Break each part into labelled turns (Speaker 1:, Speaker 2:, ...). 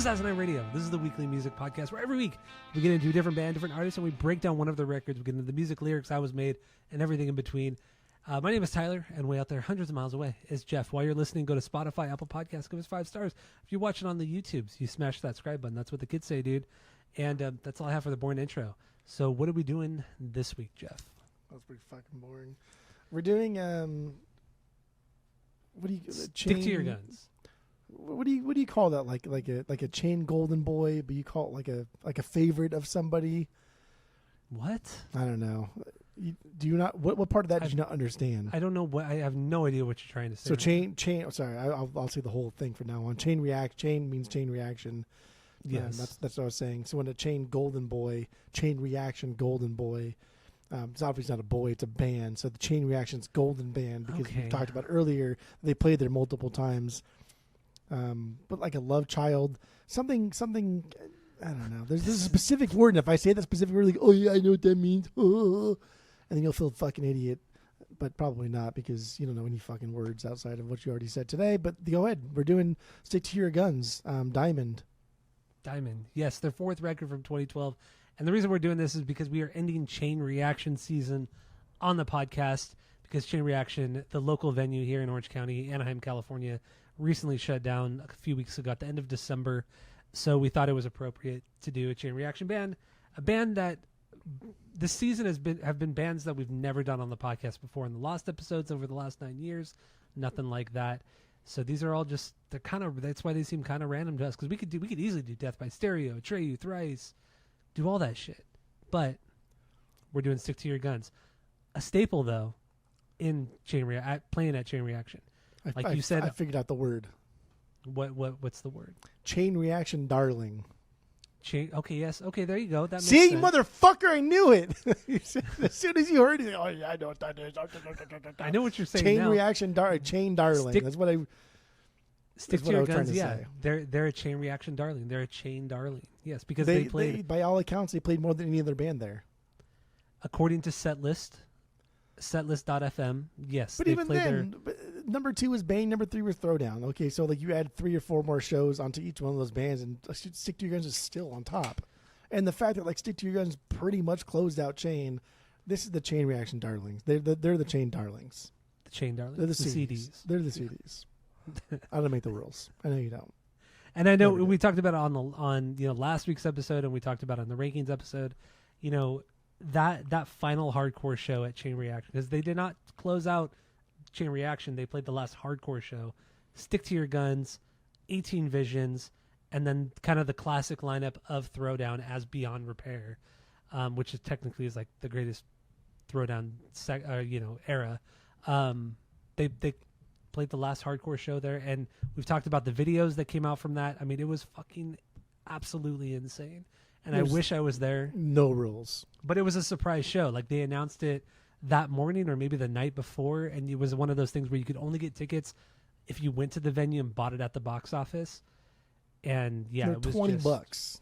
Speaker 1: is Asinine Radio. This is the weekly music podcast where every week we get into a different band, different artists, and we break down one of their records. We get into the music, lyrics, how it was made, and everything in between. My name is Tyler, and way out there, hundreds of miles away, is Jeff. While you're listening, go to Spotify, Apple Podcasts, give us 5 stars. If you're watching on the YouTubes, you smash that subscribe button. That's what the kids say, dude. And that's all I have for the boring intro. So what are we doing this week, Jeff?
Speaker 2: That was pretty fucking boring. We're doing what do you
Speaker 1: Stick to your guns.
Speaker 2: What do you call that? Like a chain golden boy, but you call it like a favorite of somebody.
Speaker 1: What?
Speaker 2: I don't know. Do you not? What part of that did you not understand?
Speaker 1: I don't know what. I have no idea what you're trying to say.
Speaker 2: So chain. Oh, sorry, I'll say the whole thing from now on. Chain means chain reaction.
Speaker 1: Yes,
Speaker 2: that's what I was saying. So when a chain reaction golden boy. It's obviously not a boy; it's a band. So the Chain Reaction's Golden Band, because we talked about earlier, they played there multiple times. But like a love child, something. I don't know. There's a specific word, and if I say that specific word, like, oh yeah, I know what that means, and then you'll feel fucking idiot. But probably not, because you don't know any fucking words outside of what you already said today. But go ahead. We're doing Stick to Your Guns. Diamond.
Speaker 1: Yes, their 4th record from 2012. And the reason we're doing this is because we are ending Chain Reaction season on the podcast, because Chain Reaction, the local venue here in Orange County, Anaheim, California, recently shut down a few weeks ago at the end of December. So we thought it was appropriate to do a Chain Reaction band, a band that this season have been bands that we've never done on the podcast before in the Lost episodes over the last 9 years. Nothing like that. So these are all just, that's why they seem kind of random to us, because we could easily do Death by Stereo, Atreyu, Thrice, do all that shit. But we're doing Stick to Your Guns. A staple, though, in playing at Chain Reaction. You said,
Speaker 2: I figured out the word.
Speaker 1: What's the word?
Speaker 2: Chain Reaction Darling.
Speaker 1: Okay, yes. Okay, there you go. That makes
Speaker 2: See,
Speaker 1: sense.
Speaker 2: motherfucker, I knew it. As soon as you heard it, oh yeah, I know what that is.
Speaker 1: I know what you're saying
Speaker 2: Chain
Speaker 1: now.
Speaker 2: Reaction Chain Darling. That's what I...
Speaker 1: Stick to Your Guns, yeah. They're a Chain Reaction darling. They're a chain darling. Yes, because they played...
Speaker 2: by all accounts, they played more than any other band there.
Speaker 1: According to setlist.fm, yes.
Speaker 2: But even then, number 2 was Bane, number 3 was Throwdown. Okay, so like you add 3 or 4 more shows onto each one of those bands, and Stick to Your Guns is still on top. And the fact that like Stick to Your Guns pretty much closed out Chain, this is the Chain Reaction darlings. They're the Chain darlings.
Speaker 1: The Chain darlings.
Speaker 2: They're the CDs. They're the CDs. I don't make the rules. I know you don't.
Speaker 1: And I know we talked about it on last week's episode, and we talked about it on the rankings episode. You know, that final hardcore show at Chain Reaction, because they did not close out Chain Reaction. They played the last hardcore show, Stick to Your Guns, 18 Visions, and then kind of the classic lineup of Throwdown as Beyond Repair, which is technically is like the greatest Throwdown era. They played the last hardcore show there, and we've talked about the videos that came out from that. I mean, it was fucking absolutely insane, and I wish I was there.
Speaker 2: No rules.
Speaker 1: But it was a surprise show. Like, they announced it that morning or maybe the night before, and it was one of those things where you could only get tickets if you went to the venue and bought it at the box office. And yeah, it was
Speaker 2: $20.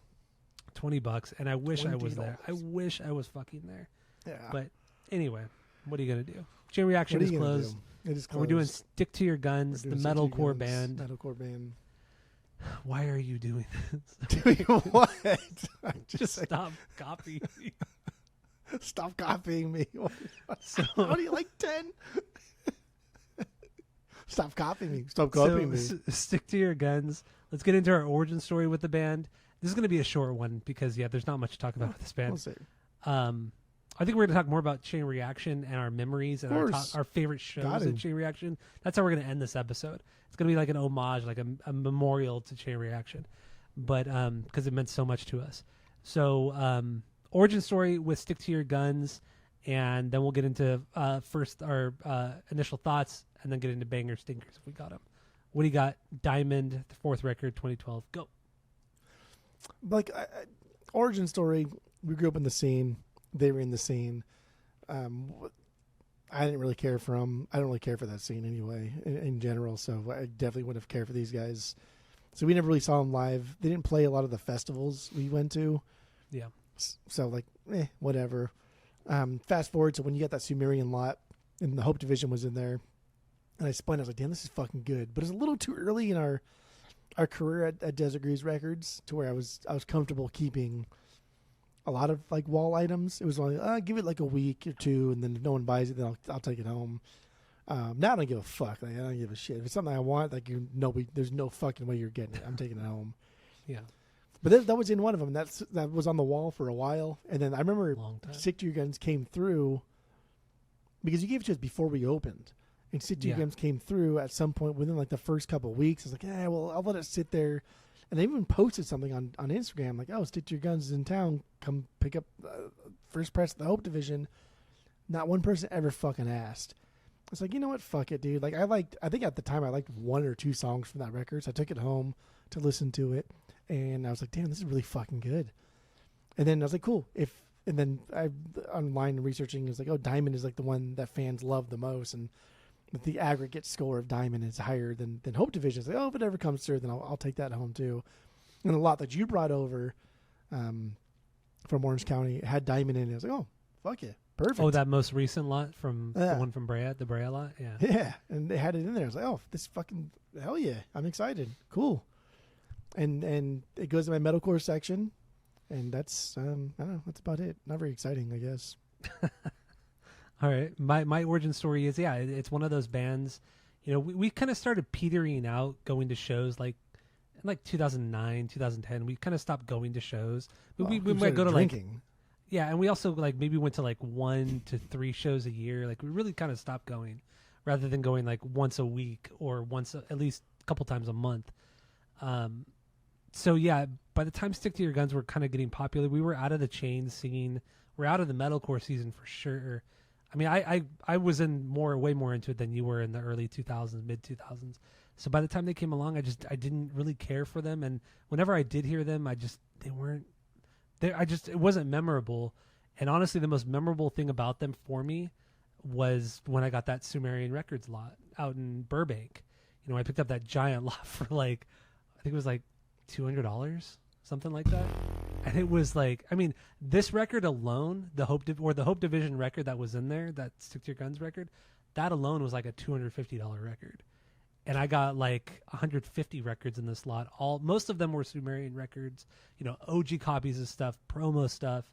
Speaker 1: $20, and I wish I was there. I wish I was fucking there.
Speaker 2: Yeah.
Speaker 1: But anyway, what are you gonna do? Chain Reaction is closed.
Speaker 2: It is closed.
Speaker 1: And we're doing Stick to Your Guns, the metalcore band.
Speaker 2: Metalcore band.
Speaker 1: Why are you doing this?
Speaker 2: Doing what?
Speaker 1: Just stop copying me.
Speaker 2: Stop copying me.
Speaker 1: So,
Speaker 2: how do you like 10? Stop copying me. Stop copying me.
Speaker 1: Stick to Your Guns. Let's get into our origin story with the band. This is going to be a short one because, there's not much to talk about with this band.
Speaker 2: We'll see.
Speaker 1: I think we're going to talk more about Chain Reaction and our memories and our favorite shows at Chain Reaction. That's how we're going to end this episode. It's going to be like an homage, like a memorial to Chain Reaction, but because it meant so much to us. So origin story with Stick to Your Guns, and then we'll get into first our initial thoughts, and then get into banger stinkers if we got them. What do you got? Diamond, the 4th record, 2012. Go.
Speaker 2: Like origin story, we grew up in the scene. They were in the scene. I didn't really care for them. I don't really care for that scene anyway, in general. So I definitely wouldn't have cared for these guys. So we never really saw them live. They didn't play a lot of the festivals we went to.
Speaker 1: Yeah.
Speaker 2: So like, whatever. Fast forward to when you got that Sumerian lot, and the Hope Division was in there, and I spun. I was like, damn, this is fucking good. But it's a little too early in our our career at Desert Grease Records to where I was comfortable keeping a lot of like wall items. It was like, give it like a week or two, and then if no one buys it, then I'll take it home. Now I don't give a fuck. Like, I don't give a shit. If it's something I want, like there's no fucking way you're getting it. I'm taking it home.
Speaker 1: Yeah.
Speaker 2: But that was in one of them. That was on the wall for a while, and then I remember Stick to Your Guns came through because you gave it to us before we opened, and Stick to Your Guns came through at some point within like the first couple of weeks. I was like, yeah, well, I'll let it sit there, and they even posted something on Instagram like, oh, Stick to Your Guns is in town. Come pick up first press of the Hope Division. Not one person ever fucking asked. It's like, you know what? Fuck it, dude. Like I think at the time I liked one or two songs from that record, so I took it home to listen to it. And I was like, damn, this is really fucking good. And then I was like, cool. And then I online researching is like, oh, Diamond is like the one that fans love the most, and the aggregate score of Diamond is higher than Hope Division. It's like, oh, if it ever comes through, then I'll take that home too. And a lot that you brought over from Orange County had Diamond in it. I was like, oh, fuck it, perfect.
Speaker 1: Oh, that most recent lot from the one from Brea, the Brea lot, yeah.
Speaker 2: Yeah, and they had it in there. I was like, oh, this fucking hell yeah, I'm excited, cool. And it goes to my metalcore section, and that's I don't know, that's about it. Not very exciting, I guess.
Speaker 1: All right, my origin story is it's one of those bands. You know, we kind of started petering out going to shows like in like 2009, 2010. We kind of stopped going to shows, but we might go to
Speaker 2: drinking.
Speaker 1: And we also like maybe went to like 1 to 3 shows a year. Like we really kind of stopped going, rather than going like once a week or at least a couple times a month. So yeah, by the time Stick to Your Guns were kind of getting popular, we were out of the chain scene. We're out of the metalcore season for sure. I mean, I was way more into it than you were in the early 2000s, mid 2000s. So by the time they came along, I didn't really care for them. And whenever I did hear them, it wasn't memorable. And honestly, the most memorable thing about them for me was when I got that Sumerian Records lot out in Burbank. You know, I picked up that giant lot for like, I think it was like $200, something like that. And it was like, I mean, this record alone, the Hope Division record that was in there, that Stick to Your Guns record, that alone was like a $250 record. And I got like 150 records in this lot. Most of them were Sumerian records, you know, OG copies of stuff, promo stuff.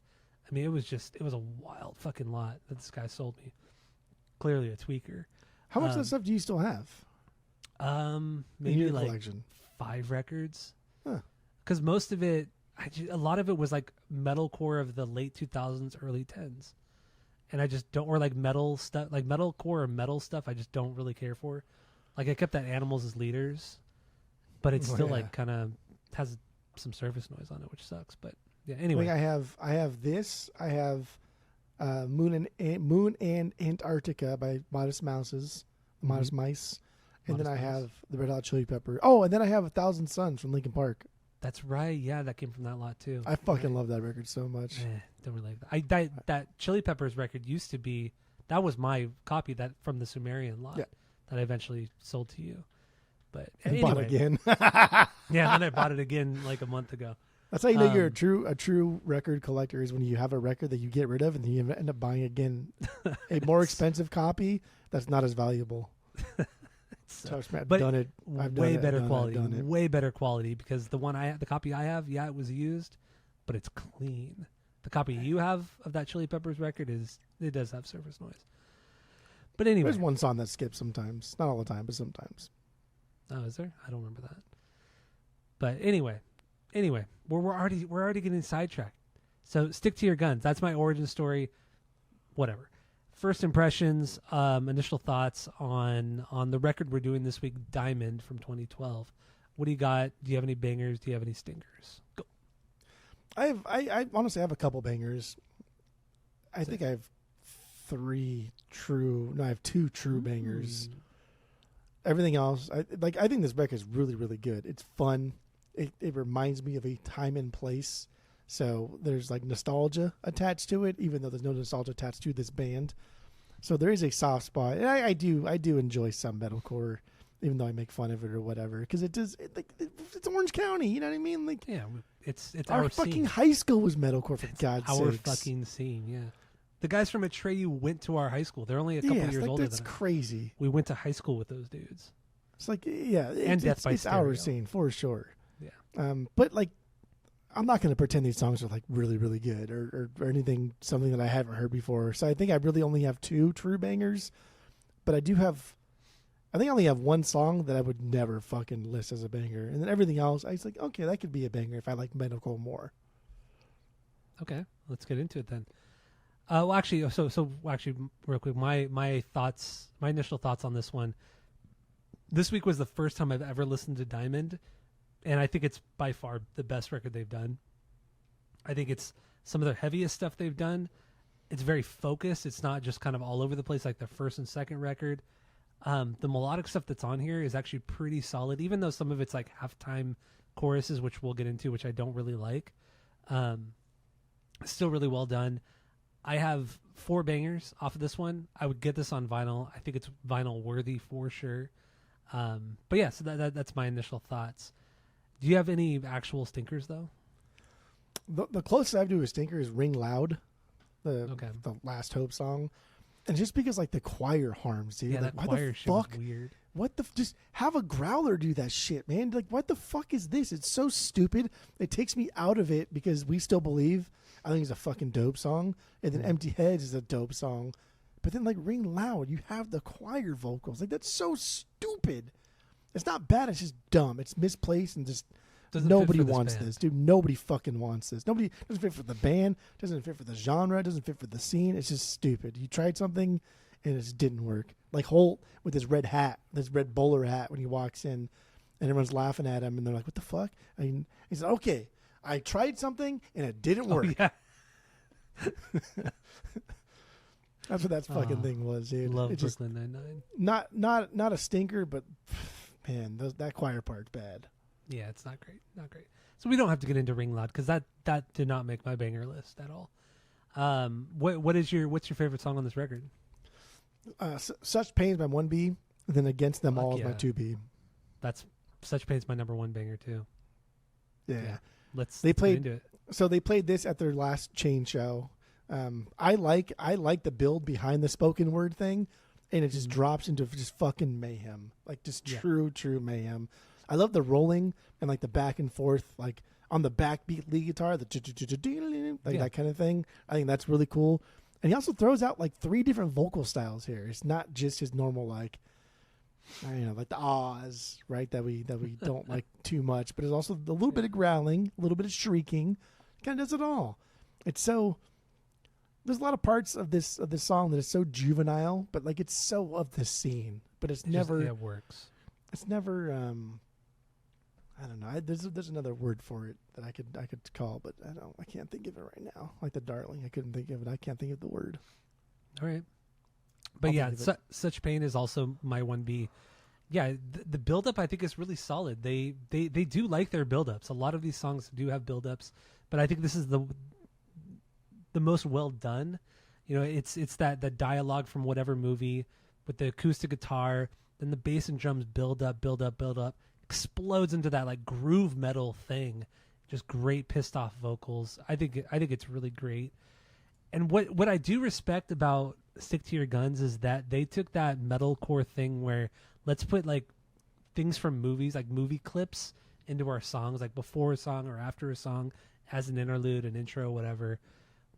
Speaker 1: I mean, it was a wild fucking lot that this guy sold me. Clearly a tweaker.
Speaker 2: How much of that stuff do you still have?
Speaker 1: Maybe like
Speaker 2: collection?
Speaker 1: 5 records.
Speaker 2: Huh.
Speaker 1: Because most of it, a lot of it was like metalcore of the late 2000s, early 10s. And I just don't, or like metal stuff, like metalcore or metal stuff, I just don't really care for. Like I kept that Animals as Leaders, but it's still like kind of has some surface noise on it, which sucks. But yeah, anyway.
Speaker 2: Like I have this. I have Moon and Antarctica by Modest Mice, and then I have the Red Hot Chili Pepper. Oh, and then I have 1,000 Suns from Linkin Park.
Speaker 1: That's right. Yeah, that came from that lot too.
Speaker 2: I fucking love that record so much.
Speaker 1: Don't really like that. That Chili Peppers record used to be, that was my copy that from the Sumerian lot that I eventually sold to you. But anyway,
Speaker 2: bought again.
Speaker 1: Yeah, and then I bought it again like a month ago.
Speaker 2: That's how you know you're a true record collector, is when you have a record that you get rid of and then you end up buying again a more expensive copy that's not as valuable.
Speaker 1: But done it. Way better quality, because the copy I have, it was used, but it's clean. The copy you have of that Chili Peppers record it does have surface noise. But anyway,
Speaker 2: there's one song that skips sometimes, not all the time, but sometimes.
Speaker 1: Oh, is there? I don't remember that. But anyway, we're already getting sidetracked. So Stick to Your Guns. That's my origin story. Whatever. First impressions, initial thoughts on the record we're doing this week, Diamond from 2012. What do you got? Do you have any bangers? Do you have any stingers? Go.
Speaker 2: I honestly have a couple bangers. I think I have 2 true bangers. Everything else, I think this record is really, really good. It's fun. It reminds me of a time and place. So there's like nostalgia attached to it, even though there's no nostalgia attached to this band. So there is a soft spot. And I do enjoy some metalcore, even though I make fun of it or whatever, because it's Orange County. You know what I mean? Like,
Speaker 1: yeah, it's
Speaker 2: our fucking scene. High school was metalcore, for God's sake.
Speaker 1: Our fucking scene, yeah. The guys from Atreyu went to our high school. They're only a couple years older than us.
Speaker 2: That's crazy.
Speaker 1: We went to high school with those dudes.
Speaker 2: It's like, yeah,
Speaker 1: and Death by
Speaker 2: it's
Speaker 1: Stereo.
Speaker 2: our scene for sure.
Speaker 1: Yeah.
Speaker 2: But like, I'm not going to pretend these songs are like really, really good or anything, something that I haven't heard before. So I think I really only have 2 true bangers, but I think I only have one song that I would never fucking list as a banger. And then everything else, I was like, okay, that could be a banger if I like metalcore more.
Speaker 1: Okay, let's get into it then. Well, actually, real quick, my initial thoughts on this one. This week was the first time I've ever listened to Diamond, and I think it's by far the best record they've done. I think it's some of their heaviest stuff they've done. It's very focused. It's not just kind of all over the place like the first and second record. The melodic stuff that's on here is actually pretty solid, even though some of it's like halftime choruses, which we'll get into, which I don't really like. Still really well done. I have 4 bangers off of this one. I would get this on vinyl. I think it's vinyl worthy for sure. But yeah, so that's my initial thoughts. Do you have any actual stinkers though?
Speaker 2: The closest I have to a stinker is Ring Loud, the Last Hope song. And just because like the choir harms, dude.
Speaker 1: Yeah,
Speaker 2: like,
Speaker 1: that choir shit was weird.
Speaker 2: What the just have a growler do that shit, man. Like, what the fuck is this? It's so stupid. It takes me out of it because We Still Believe, I think, is a fucking dope song. And then Empty Heads is a dope song. But then like Ring Loud, you have the choir vocals. Like, that's so stupid. It's not bad, it's just dumb. It's misplaced and just nobody wants this, dude. Nobody fucking wants this. Nobody doesn't fit for the band, doesn't fit for the genre, doesn't fit for the scene. It's just stupid. You tried something and it just didn't work. Like Holt with his red hat, this red bowler hat when he walks in and everyone's laughing at him and they're like, what the fuck? I mean, he said, okay, I tried something and it didn't work.
Speaker 1: Oh, yeah.
Speaker 2: That's what that fucking thing was, dude.
Speaker 1: Love
Speaker 2: it's
Speaker 1: Brooklyn Nine-Nine.
Speaker 2: Not a stinker, but man, that choir part's bad.
Speaker 1: Yeah, it's not great. Not great. So we don't have to get into Ring Loud because that did not make my banger list at all. What's your favorite song on this record?
Speaker 2: Such Pain is my 1B, and then Against Them All is my 2B.
Speaker 1: That's Such Pain's my number 1 banger too.
Speaker 2: Yeah.
Speaker 1: Let's
Speaker 2: get
Speaker 1: into it.
Speaker 2: So they played this at their last Chain show. I like the build behind the spoken word thing, and it just drops into just fucking mayhem, like just true mayhem. I love the rolling and like the back and forth, like on the backbeat lead guitar, the that kind of thing. I think that's really cool. And he also throws out like 3 different vocal styles here. It's not just his normal like, I don't know, like the ahs, right? That we don't like too much, but it's also a little bit of growling, a little bit of shrieking. Kind of does it all. It's so. There's a lot of parts of this song that is so juvenile, but like it's so of the scene. But it
Speaker 1: works.
Speaker 2: It's never. I don't know. There's another word for it that I could call, but I can't think of it right now. Like the Darling, I couldn't think of it. I can't think of the word.
Speaker 1: All right, but Such Pain is also my 1B. Yeah, the build-up I think is really solid. They do like their build-ups. A lot of these songs do have build-ups, but I think this is the most well done. You know, it's that dialogue from whatever movie with the acoustic guitar, then the bass and drums build up, explodes into that like groove metal thing. Just great pissed off vocals. I think it's really great. And what I do respect about Stick to Your Guns is that they took that metalcore thing where let's put like things from movies, like movie clips, into our songs, like before a song or after a song, as an interlude, an intro, whatever.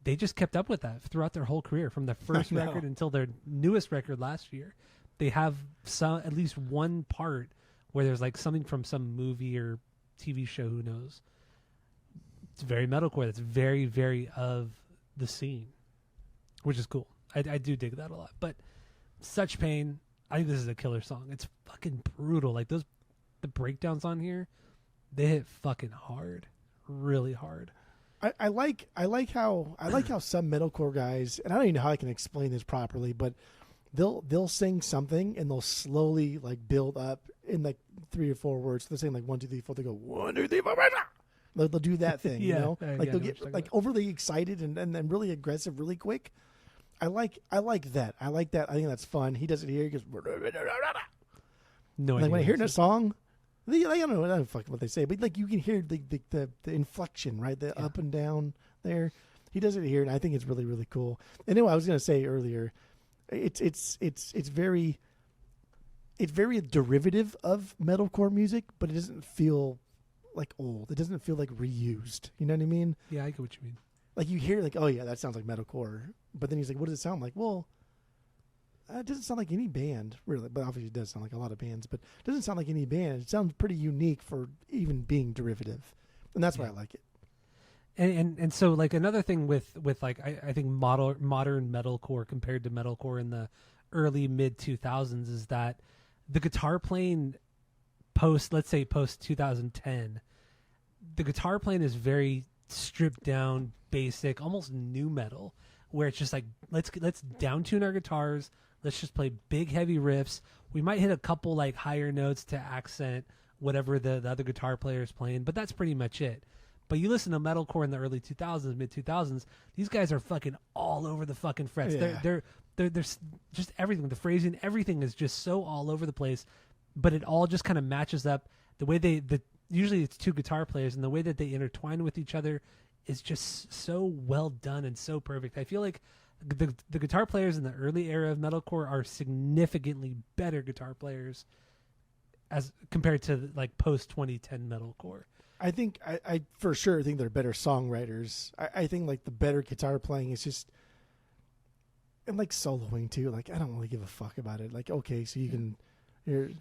Speaker 1: They just kept up with that throughout their whole career, from their first record until their newest record last year. They have at least one part where there's like something from some movie or TV show, who knows. It's very metalcore. That's very, very of the scene, which is cool. I do dig that a lot. But Such Pain, I think this is a killer song. It's fucking brutal. Like the breakdowns on here, they hit fucking hard, really hard.
Speaker 2: I like how some metalcore guys, and I don't even know how I can explain this properly, but they'll sing something and they'll slowly like build up in like 3 or 4 words. So they're saying like 1, 2, 3, 4. They go 1, 2, 3, 4. They'll do that thing, you know, like they'll get like overly excited and really aggressive really quick. I like that. I like that. I think that's fun. He does it here. He goes
Speaker 1: no
Speaker 2: like
Speaker 1: idea
Speaker 2: when I hear it in a song. I don't know what they say, but like you can hear the inflection, right? The up and down there. He does it here, and I think it's really, really cool. And anyway, I was going to say earlier, it's it's very derivative of metalcore music, but it doesn't feel like old. It doesn't feel like reused. You know what I mean?
Speaker 1: Yeah, I get what you mean.
Speaker 2: Like you hear like, oh yeah, that sounds like metalcore. But then he's like, what does it sound like? Well, it doesn't sound like any band, really. But obviously it does sound like a lot of bands. But it doesn't sound like any band. It sounds pretty unique for even being derivative. And that's why I like it.
Speaker 1: And so like another thing with like I think modern metalcore compared to metalcore in the early mid 2000s is that the guitar playing post 2010, the guitar playing is very stripped down, basic, almost new metal, where it's just like let's down tune our guitars, let's just play big heavy riffs. We might hit a couple like higher notes to accent whatever the other guitar player is playing, but that's pretty much it. But you listen to metalcore in the early 2000s, mid 2000s, these guys are fucking all over the fucking frets.
Speaker 2: Yeah.
Speaker 1: They're just everything. The phrasing, everything is just so all over the place, but it all just kind of matches up. The way usually it's two guitar players, and the way that they intertwine with each other is just so well done and so perfect. I feel like the guitar players in the early era of metalcore are significantly better guitar players as compared to like post 2010 metalcore.
Speaker 2: I think I for sure think they're better songwriters. I think like the better guitar playing is just, and like soloing too. Like I don't really give a fuck about it. Like okay, so you're Brad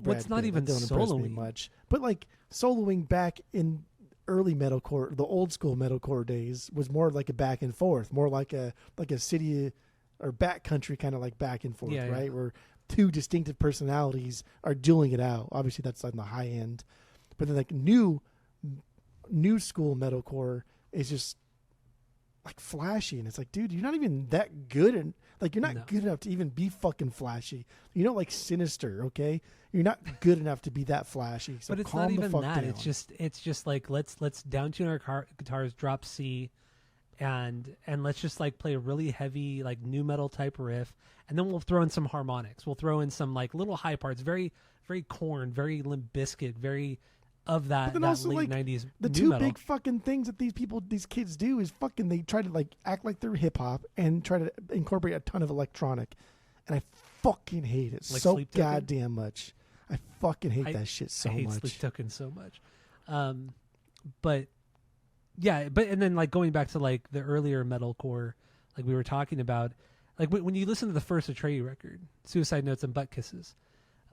Speaker 1: What's not
Speaker 2: Pitt.
Speaker 1: even
Speaker 2: That don't impress me
Speaker 1: soloing
Speaker 2: much. But like soloing back in early metalcore, the old school metalcore days, was more like a back and forth, more like a city or backcountry kind of like back and forth, right? Yeah. Where two distinctive personalities are dueling it out. Obviously, that's on the high end. But then like new school metalcore is just like flashy, and it's like, dude, you're not even that good, and like you're not good enough to even be fucking flashy. You know, like Sinister, okay? You're not good enough to be that flashy. So
Speaker 1: but it's
Speaker 2: calm
Speaker 1: not
Speaker 2: the
Speaker 1: even
Speaker 2: fuck
Speaker 1: that.
Speaker 2: down.
Speaker 1: It's just like let's down tune our guitars, drop C, and let's just like play a really heavy like new metal type riff, and then we'll throw in some harmonics. We'll throw in some like little high parts, very very Korn, very Limp Bizkit, very of that,
Speaker 2: but then also,
Speaker 1: late
Speaker 2: like,
Speaker 1: 90s
Speaker 2: the
Speaker 1: new
Speaker 2: two
Speaker 1: metal.
Speaker 2: big fucking things that these kids do is fucking they try to like act like they're hip hop and try to incorporate a ton of electronic, and I fucking hate it
Speaker 1: Like
Speaker 2: so
Speaker 1: Sleep Token?
Speaker 2: goddamn much. I fucking hate that shit so
Speaker 1: I hate
Speaker 2: much.
Speaker 1: Sleep Token so much. But yeah, and then like going back to like the earlier metalcore, like we were talking about, like when you listen to the first Atreyu record, Suicide Notes and Butt Kisses,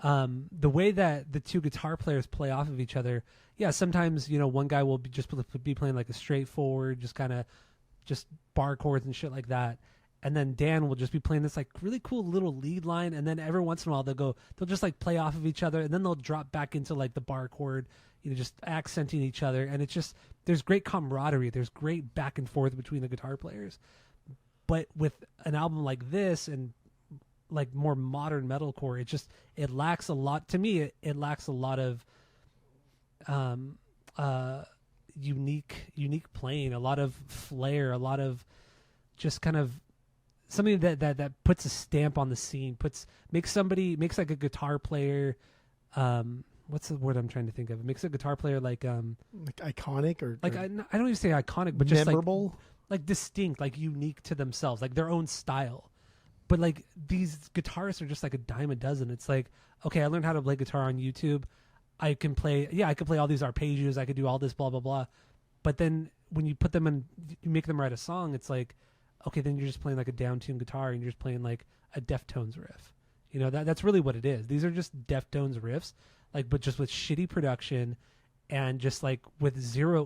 Speaker 1: the way that the two guitar players play off of each other, yeah, sometimes, you know, one guy will be playing like a straightforward, just kind of just bar chords and shit like that. And then Dan will just be playing this like really cool little lead line. And then every once in a while they'll just like play off of each other. And then they'll drop back into like the bar chord, you know, just accenting each other. And it's just, there's great camaraderie. There's great back and forth between the guitar players. But with an album like this and like more modern metalcore, it lacks a lot. To me, it lacks a lot of unique playing, a lot of flair, a lot of just kind of something that puts a stamp on the scene, makes like a guitar player, what's the word I'm trying to think of? It makes a guitar player like
Speaker 2: iconic or
Speaker 1: like I don't even say iconic, but
Speaker 2: memorable,
Speaker 1: just like distinct, like unique to themselves, like their own style. But like these guitarists are just like a dime a dozen. It's like, okay, I learned how to play guitar on YouTube. I can play all these arpeggios. I could do all this, blah, blah, blah. But then when you put them in, you make them write a song, it's like, okay, then you're just playing like a down-tuned guitar and you're just playing like a Deftones riff. You know, that's really what it is. These are just Deftones riffs, like, but just with shitty production and just like with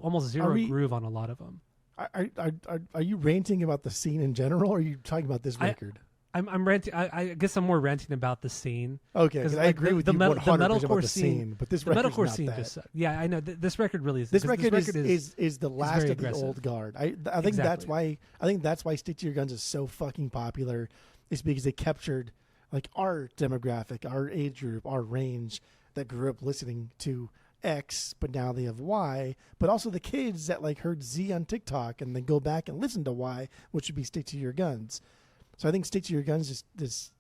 Speaker 1: almost zero groove on a lot of them.
Speaker 2: Are you ranting about the scene in general, or are you talking about this record?
Speaker 1: I'm ranting. I guess I'm more ranting about the scene.
Speaker 2: Okay, because I agree with you 100% about the scene, but this record's not
Speaker 1: scene
Speaker 2: that.
Speaker 1: Just yeah, I know. This record really is.
Speaker 2: This record is the last of the old guard. I think that's why Stick to Your Guns is so fucking popular. Is because they captured like our demographic, our age group, our range that grew up listening to X, but now they have Y, but also the kids that like heard Z on TikTok and then go back and listen to Y, which would be Stick to Your Guns. So I think Stick to Your Guns is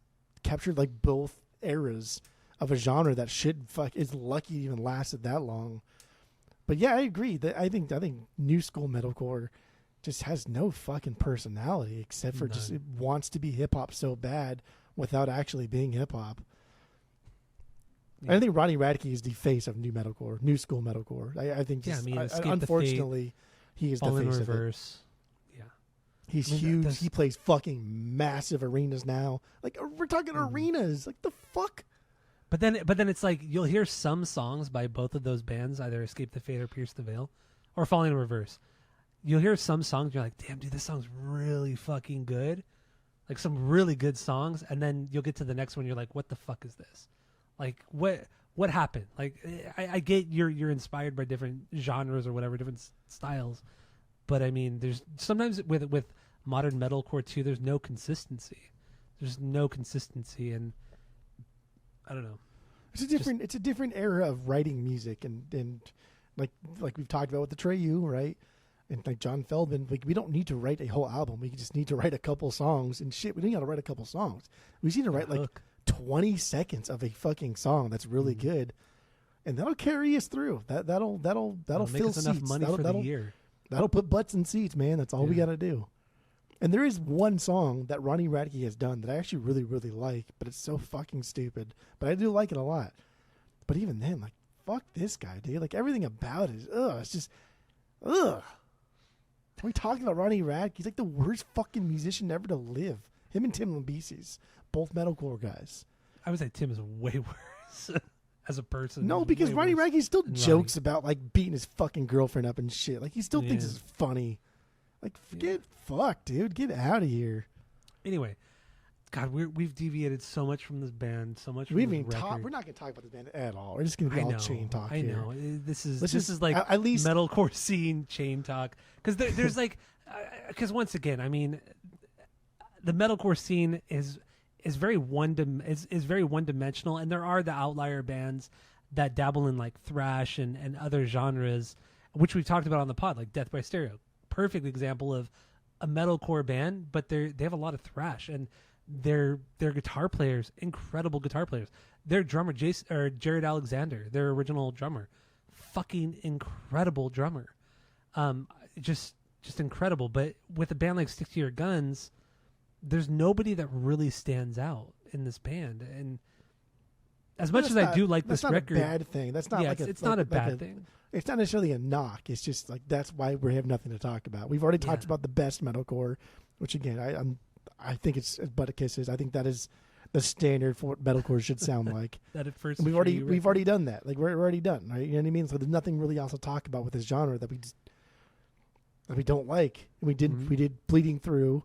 Speaker 2: captured like both eras of a genre that is lucky it even lasted that long. But yeah, I agree that I think new school metalcore just has no fucking personality except for just it wants to be hip hop so bad without actually being hip hop. I think Ronnie Radke is the face of new metalcore, new school metalcore. I think. Just, unfortunately, he is the face of it.
Speaker 1: Yeah,
Speaker 2: he's huge. He plays fucking massive arenas now. Like we're talking arenas. Like the fuck.
Speaker 1: But then it's like you'll hear some songs by both of those bands, either Escape the Fate or Pierce the Veil, or Falling in Reverse. You'll hear some songs, you're like, damn, dude, this song's really fucking good. Like some really good songs, and then you'll get to the next one, you're like, what the fuck is this? Like what happened? Like I get you're inspired by different genres or whatever, different styles, but I mean, there's sometimes with modern metalcore too, there's no consistency. And I don't know.
Speaker 2: It's a different era of writing music, and like we've talked about with the Treyu, right? And like John Feldman, like we don't need to write a whole album. We just need to write a couple songs and shit. We don't got to write a couple songs. We just need to write like 20 seconds of a fucking song that's really good, and that'll carry us through. That'll fill
Speaker 1: us enough money for the year.
Speaker 2: That'll put butts in seats, man. That's all we got to do. And there is one song that Ronnie Radke has done that I actually really, really like, but it's so fucking stupid. But I do like it a lot. But even then, like, fuck this guy, dude. Like, everything about it is, it's just, Are we talking about Ronnie Radke? He's like the worst fucking musician ever to live. Him and Tim Lambesis, both metalcore guys.
Speaker 1: I would say Tim is way worse as a person.
Speaker 2: No, because Ronnie Radke still jokes about, like, beating his fucking girlfriend up and shit. Like, he still thinks it's funny. Like, fuck, dude. Get out of here.
Speaker 1: Anyway, God, we've deviated so much from this band, so much.
Speaker 2: We're not going to talk about this band at all. We're just going to be all chain talk here.
Speaker 1: I know. This is like at least metalcore scene chain talk. Because there's like, because once again, I mean, the metalcore scene is very one dimensional, and there are the outlier bands that dabble in like thrash and other genres, which we've talked about on the pod, like Death by Stereo. Perfect example of a metalcore band, but they have a lot of thrash, and their guitar players, incredible guitar players. Their drummer Jared Alexander, their original drummer, fucking incredible drummer, just incredible. But with a band like Stick to Your Guns, there's nobody that really stands out in this band. And as much as I do like this record,
Speaker 2: that's not a bad thing. That's not
Speaker 1: it's not a bad thing.
Speaker 2: It's not necessarily a knock. It's just like that's why we have nothing to talk about. We've already talked about the best metalcore, which again, I think it's butt kisses. I think that is the standard for what metalcore should sound like.
Speaker 1: That at first,
Speaker 2: and we've already done that. Like we're already done, right? You know what I mean? So there's nothing really else to talk about with this genre that we don't like. And we did Bleeding Through.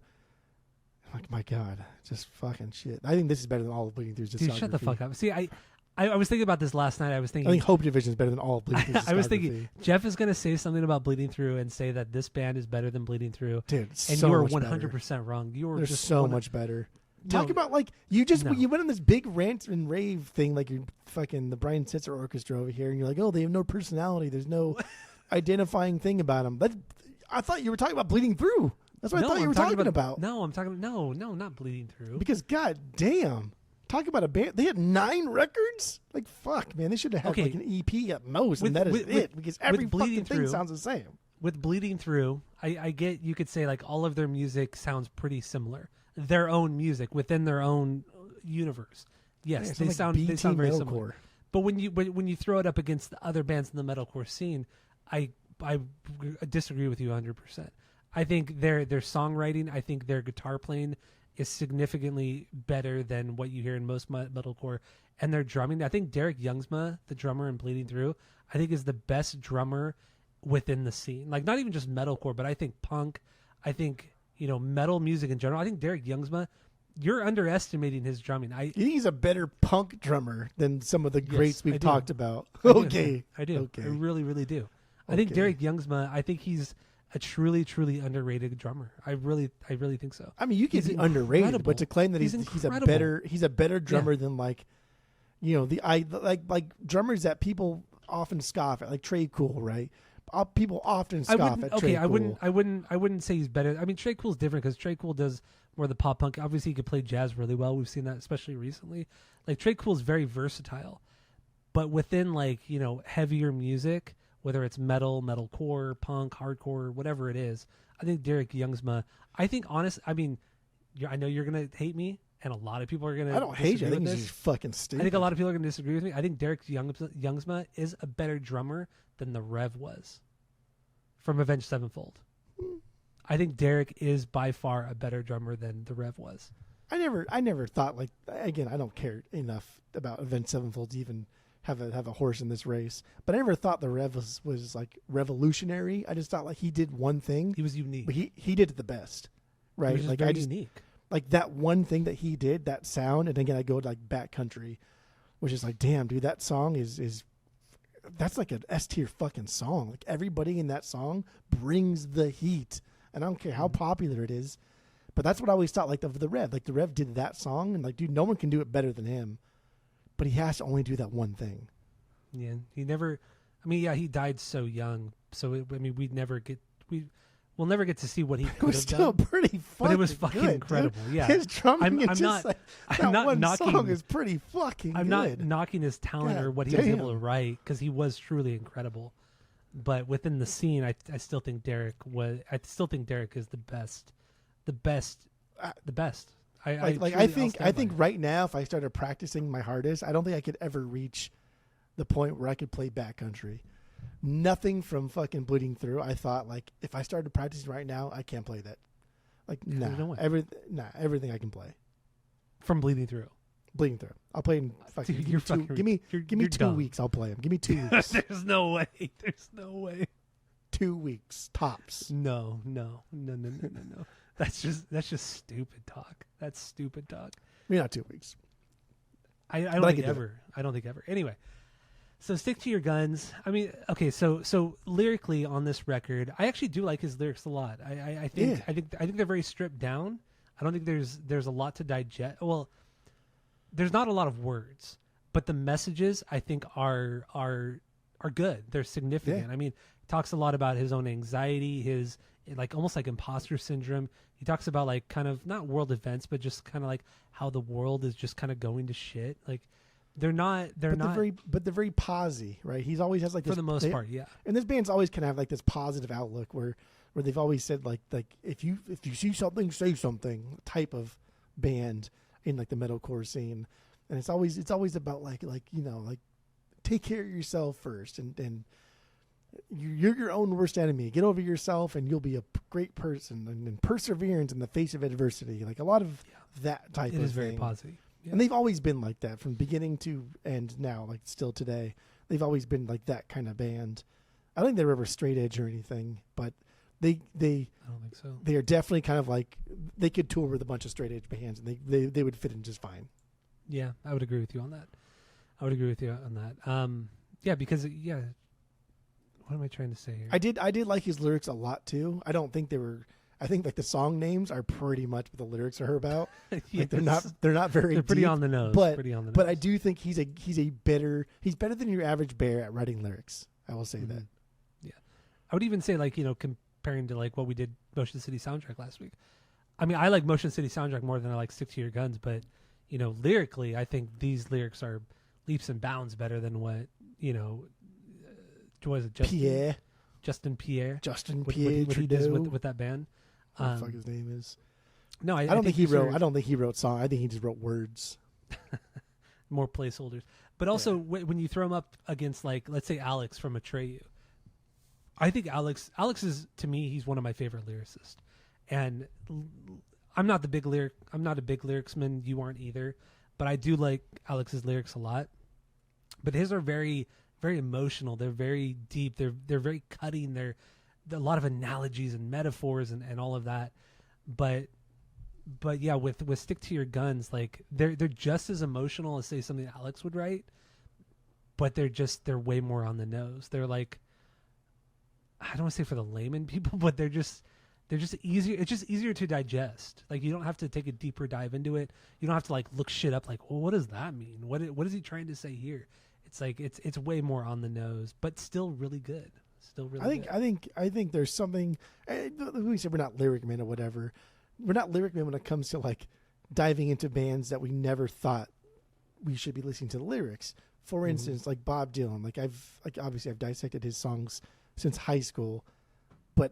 Speaker 2: I'm like, my God, just fucking shit. I think this is better than all of Bleeding Through's discography.
Speaker 1: Dude, shut the fuck up. See, I was thinking about this last night. I think
Speaker 2: Hope Division is better than all of Bleeding Through's discography.
Speaker 1: I was thinking Jeff is going to say something about Bleeding Through and say that this band is better than Bleeding Through.
Speaker 2: Dude,
Speaker 1: and
Speaker 2: so
Speaker 1: you are
Speaker 2: much
Speaker 1: 100% wrong.
Speaker 2: They're just so much better. Talk about like you went on this big rant and rave thing, like you're fucking the Brian Setzer Orchestra over here, and you're like, oh, they have no personality. There's no identifying thing about them. I thought you were talking about Bleeding Through. That's what I thought you were talking about.
Speaker 1: No, I'm talking. No, not Bleeding Through.
Speaker 2: Because God damn, talk about a band. They had 9 records. Like fuck, man. They should have had like an EP at most, and that is it. Because every fucking thing sounds the same.
Speaker 1: With Bleeding Through, I get you could say like all of their music sounds pretty similar. Their own music within their own universe. Yes, they sound very similar. But when you throw it up against the other bands in the metalcore scene, I disagree with you 100%. I think their songwriting, I think their guitar playing is significantly better than what you hear in most metalcore, and their drumming. I think Derek Youngsma, the drummer in Bleeding Through, I think is the best drummer within the scene. Like not even just metalcore, but I think punk. I think metal music in general. I think Derek Youngsma, you're underestimating his drumming.
Speaker 2: He's a better punk drummer than some of the greats we've talked about.
Speaker 1: I do. Okay. I really, really do. I think Derek Youngsma, I think he's a truly, truly underrated drummer. I really think so.
Speaker 2: I mean, you can be underrated, but to claim that he's a better drummer than like drummers that people often scoff at, like Trey Cool, right? People often scoff at Trey Cool.
Speaker 1: I wouldn't say he's better. I mean, Trey Cool's different because Trey Cool does more of the pop punk. Obviously, he could play jazz really well. We've seen that especially recently. Like Trey Cool's very versatile, but within like heavier music, whether it's metalcore, punk, hardcore, whatever it is, I think Derek Youngsma. I think I mean, I know you're gonna hate me, and a lot of people are going to.
Speaker 2: I don't hate you. I think he's just fucking stupid.
Speaker 1: I think a lot of people are going to disagree with me. I think Derek Youngsma is a better drummer than the Rev was from Avenged Sevenfold. I think Derek is by far a better drummer than the Rev was.
Speaker 2: I never thought like, again, I don't care enough about Avenged Sevenfold to even have a horse in this race. But I never thought the Rev was like revolutionary. I just thought like he did one thing.
Speaker 1: He was unique.
Speaker 2: But he did it the best. Right?
Speaker 1: He was
Speaker 2: like
Speaker 1: very
Speaker 2: I just
Speaker 1: unique.
Speaker 2: Like that one thing that he did, that sound, and again I go to like Backcountry, which is like, damn, dude, that song is that's like an S tier fucking song. Like everybody in that song brings the heat. And I don't care how popular it is. But that's what I always thought, like, of the Rev. Like, the Rev did that song, and, like, dude, no one can do it better than him. But he has to only do that one thing.
Speaker 1: Yeah, he never... I mean, yeah, he died so young. So, we'll never get to see what he could have done.
Speaker 2: It was still pretty fucking
Speaker 1: But it was fucking
Speaker 2: good,
Speaker 1: incredible,
Speaker 2: dude.
Speaker 1: yeah.
Speaker 2: His drumming is
Speaker 1: I'm
Speaker 2: just
Speaker 1: not,
Speaker 2: like...
Speaker 1: I'm
Speaker 2: that
Speaker 1: not
Speaker 2: one
Speaker 1: knocking...
Speaker 2: song is pretty fucking good.
Speaker 1: I'm not knocking his talent or what he was able to write, because he was truly incredible. But within the scene, I still think Derek is the best. I think
Speaker 2: right now, if I started practicing my hardest, I don't think I could ever reach the point where I could play Backcountry. Nothing from fucking Bleeding Through. I thought, like, if I started practicing right now, I can't play that. Like, everything I can play
Speaker 1: from Bleeding Through.
Speaker 2: Bleeding Through. I'll play in fucking. Dude, give me 2
Speaker 1: dumb.
Speaker 2: weeks. I'll play him. Give me 2 weeks.
Speaker 1: There's no way.
Speaker 2: 2 weeks tops.
Speaker 1: No. That's just stupid talk. That's stupid talk.
Speaker 2: Maybe not 2 weeks.
Speaker 1: I don't think ever. Anyway, so stick to your guns. I mean, okay, so lyrically on this record, I actually do like his lyrics a lot. I think they're very stripped down. I don't think there's a lot to digest. Well, there's not a lot of words, but the messages I think are good. They're significant. Yeah. I mean, he talks a lot about his own anxiety, his like almost like imposter syndrome. He talks about like kind of not world events, but just kind of like how the world is just kind of going to shit. Like they're very posy, right? He's always has like this, for the most part, yeah.
Speaker 2: And this band's always kind of have like this positive outlook where they've always said like if you see something, say something type of band in like the metalcore scene. And it's always about like take care of yourself first and you're your own worst enemy. Get over yourself and you'll be a great person, and perseverance in the face of adversity. Like a lot of that type of thing. It is very
Speaker 1: positive. Yeah.
Speaker 2: And they've always been like that from beginning to end now, like still today. They've always been like that kind of band. I don't think they were ever straight edge or anything, but they
Speaker 1: I don't think so.
Speaker 2: They are definitely kind of like they could tour with a bunch of straight edge bands and they would fit in just fine.
Speaker 1: Yeah, I would agree with you on that. Because what am I trying to say here?
Speaker 2: I did like his lyrics a lot too. I don't think they were. I think like the song names are pretty much what the lyrics are about. Yes. Like they're not very.
Speaker 1: They're pretty
Speaker 2: deep,
Speaker 1: on the nose.
Speaker 2: But I do think he's better than your average bear at writing lyrics. I will say that.
Speaker 1: Yeah, I would even say like comparing to like what we did Motion City Soundtrack last week. I mean, I like Motion City Soundtrack more than I like Stick to Your Guns, but lyrically, I think these lyrics are leaps and bounds better than what was it Justin Pierre what he does with that band.
Speaker 2: What the fuck his name is?
Speaker 1: No,
Speaker 2: I don't think he wrote. I don't think he wrote song. I think he just wrote words.
Speaker 1: More placeholders, but also when you throw him up against like let's say Alex from Atreyu, I think Alex is, to me, he's one of my favorite lyricists, and I'm not a big lyricsman. You aren't either, but I do like Alex's lyrics a lot. But his are very, very emotional. They're very deep. They're very cutting. They're a lot of analogies and metaphors and all of that. But yeah, with Stick to Your Guns, like they're just as emotional as say something Alex would write, but they're way more on the nose. They're like, I don't want to say for the layman people, but they're just easier. It's just easier to digest. Like you don't have to take a deeper dive into it. You don't have to like look shit up. Like, well, what does that mean? What is he trying to say here? It's like it's way more on the nose, but still really good.
Speaker 2: I think there's something. We said we're not lyric men or whatever. We're not lyric men when it comes to like diving into bands that we never thought we should be listening to the lyrics. For instance, like Bob Dylan. Like obviously I've dissected his songs since high school, but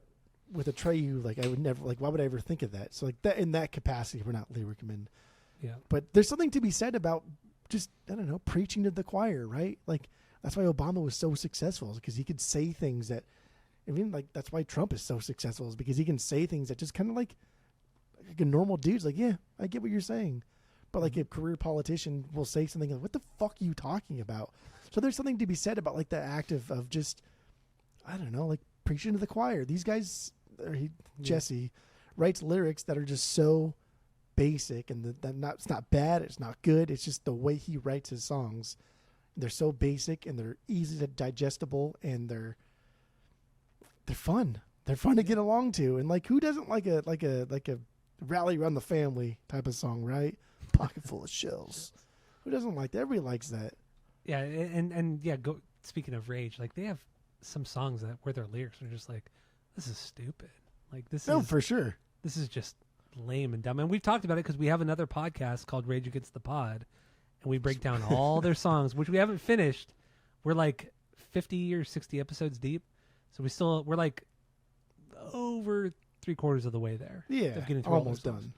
Speaker 2: with Atreyu, like I would never, like why would I ever think of that? So like that in that capacity, we're not lyric men.
Speaker 1: Yeah.
Speaker 2: But there's something to be said about just, I don't know, preaching to the choir, right? Like, that's why Obama was so successful, because he could say things that, I mean, like, that's why Trump is so successful, is because he can say things that just kind of like a normal dude's like, yeah, I get what you're saying. But like a career politician will say something like, what the fuck are you talking about? So there's something to be said about like the act of just, I don't know, like preaching to the choir. These guys, Jesse, writes lyrics that are just so basic, and it's not bad, it's not good. It's just the way he writes his songs. They're so basic and they're easy to digestible, and they're fun. They're fun to get along to. And like, who doesn't like a rally around the family type of song, right? Pocket full of shells. Who doesn't like that? Everybody likes that.
Speaker 1: Yeah, and yeah. Speaking of rage, like they have some songs where their lyrics are just like, this is stupid. Like this.
Speaker 2: No, for sure.
Speaker 1: This is just lame and dumb. And we've talked about it because we have another podcast called Rage Against the Pod, and we break down all their songs, which we haven't finished. We're like 50 or 60 episodes deep, so we're like over 3/4 of the way there.
Speaker 2: Yeah,
Speaker 1: of getting through
Speaker 2: almost done.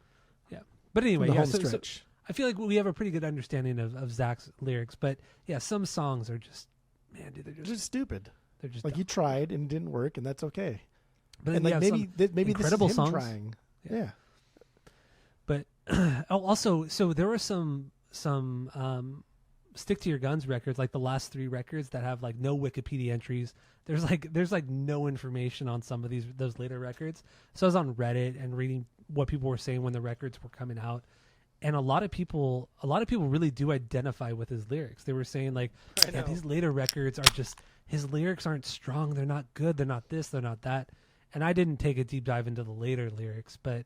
Speaker 1: Yeah, but anyway,
Speaker 2: so
Speaker 1: I feel like we have a pretty good understanding of Zach's lyrics, but yeah, some songs are just, man, dude, they're just
Speaker 2: stupid.
Speaker 1: They're just
Speaker 2: like
Speaker 1: dumb.
Speaker 2: You tried and it didn't work, and that's okay.
Speaker 1: But
Speaker 2: and like maybe
Speaker 1: incredible
Speaker 2: this is him
Speaker 1: songs.
Speaker 2: Trying. Yeah.
Speaker 1: But also, so there were some stick to your guns records, like the last 3 records that have like no Wikipedia entries. There's like no information on some of those later records. So I was on Reddit and reading what people were saying when the records were coming out. And a lot of people really do identify with his lyrics. They were saying like, yeah, these later records are just, his lyrics aren't strong. They're not good. They're not this. They're not that. And I didn't take a deep dive into the later lyrics, but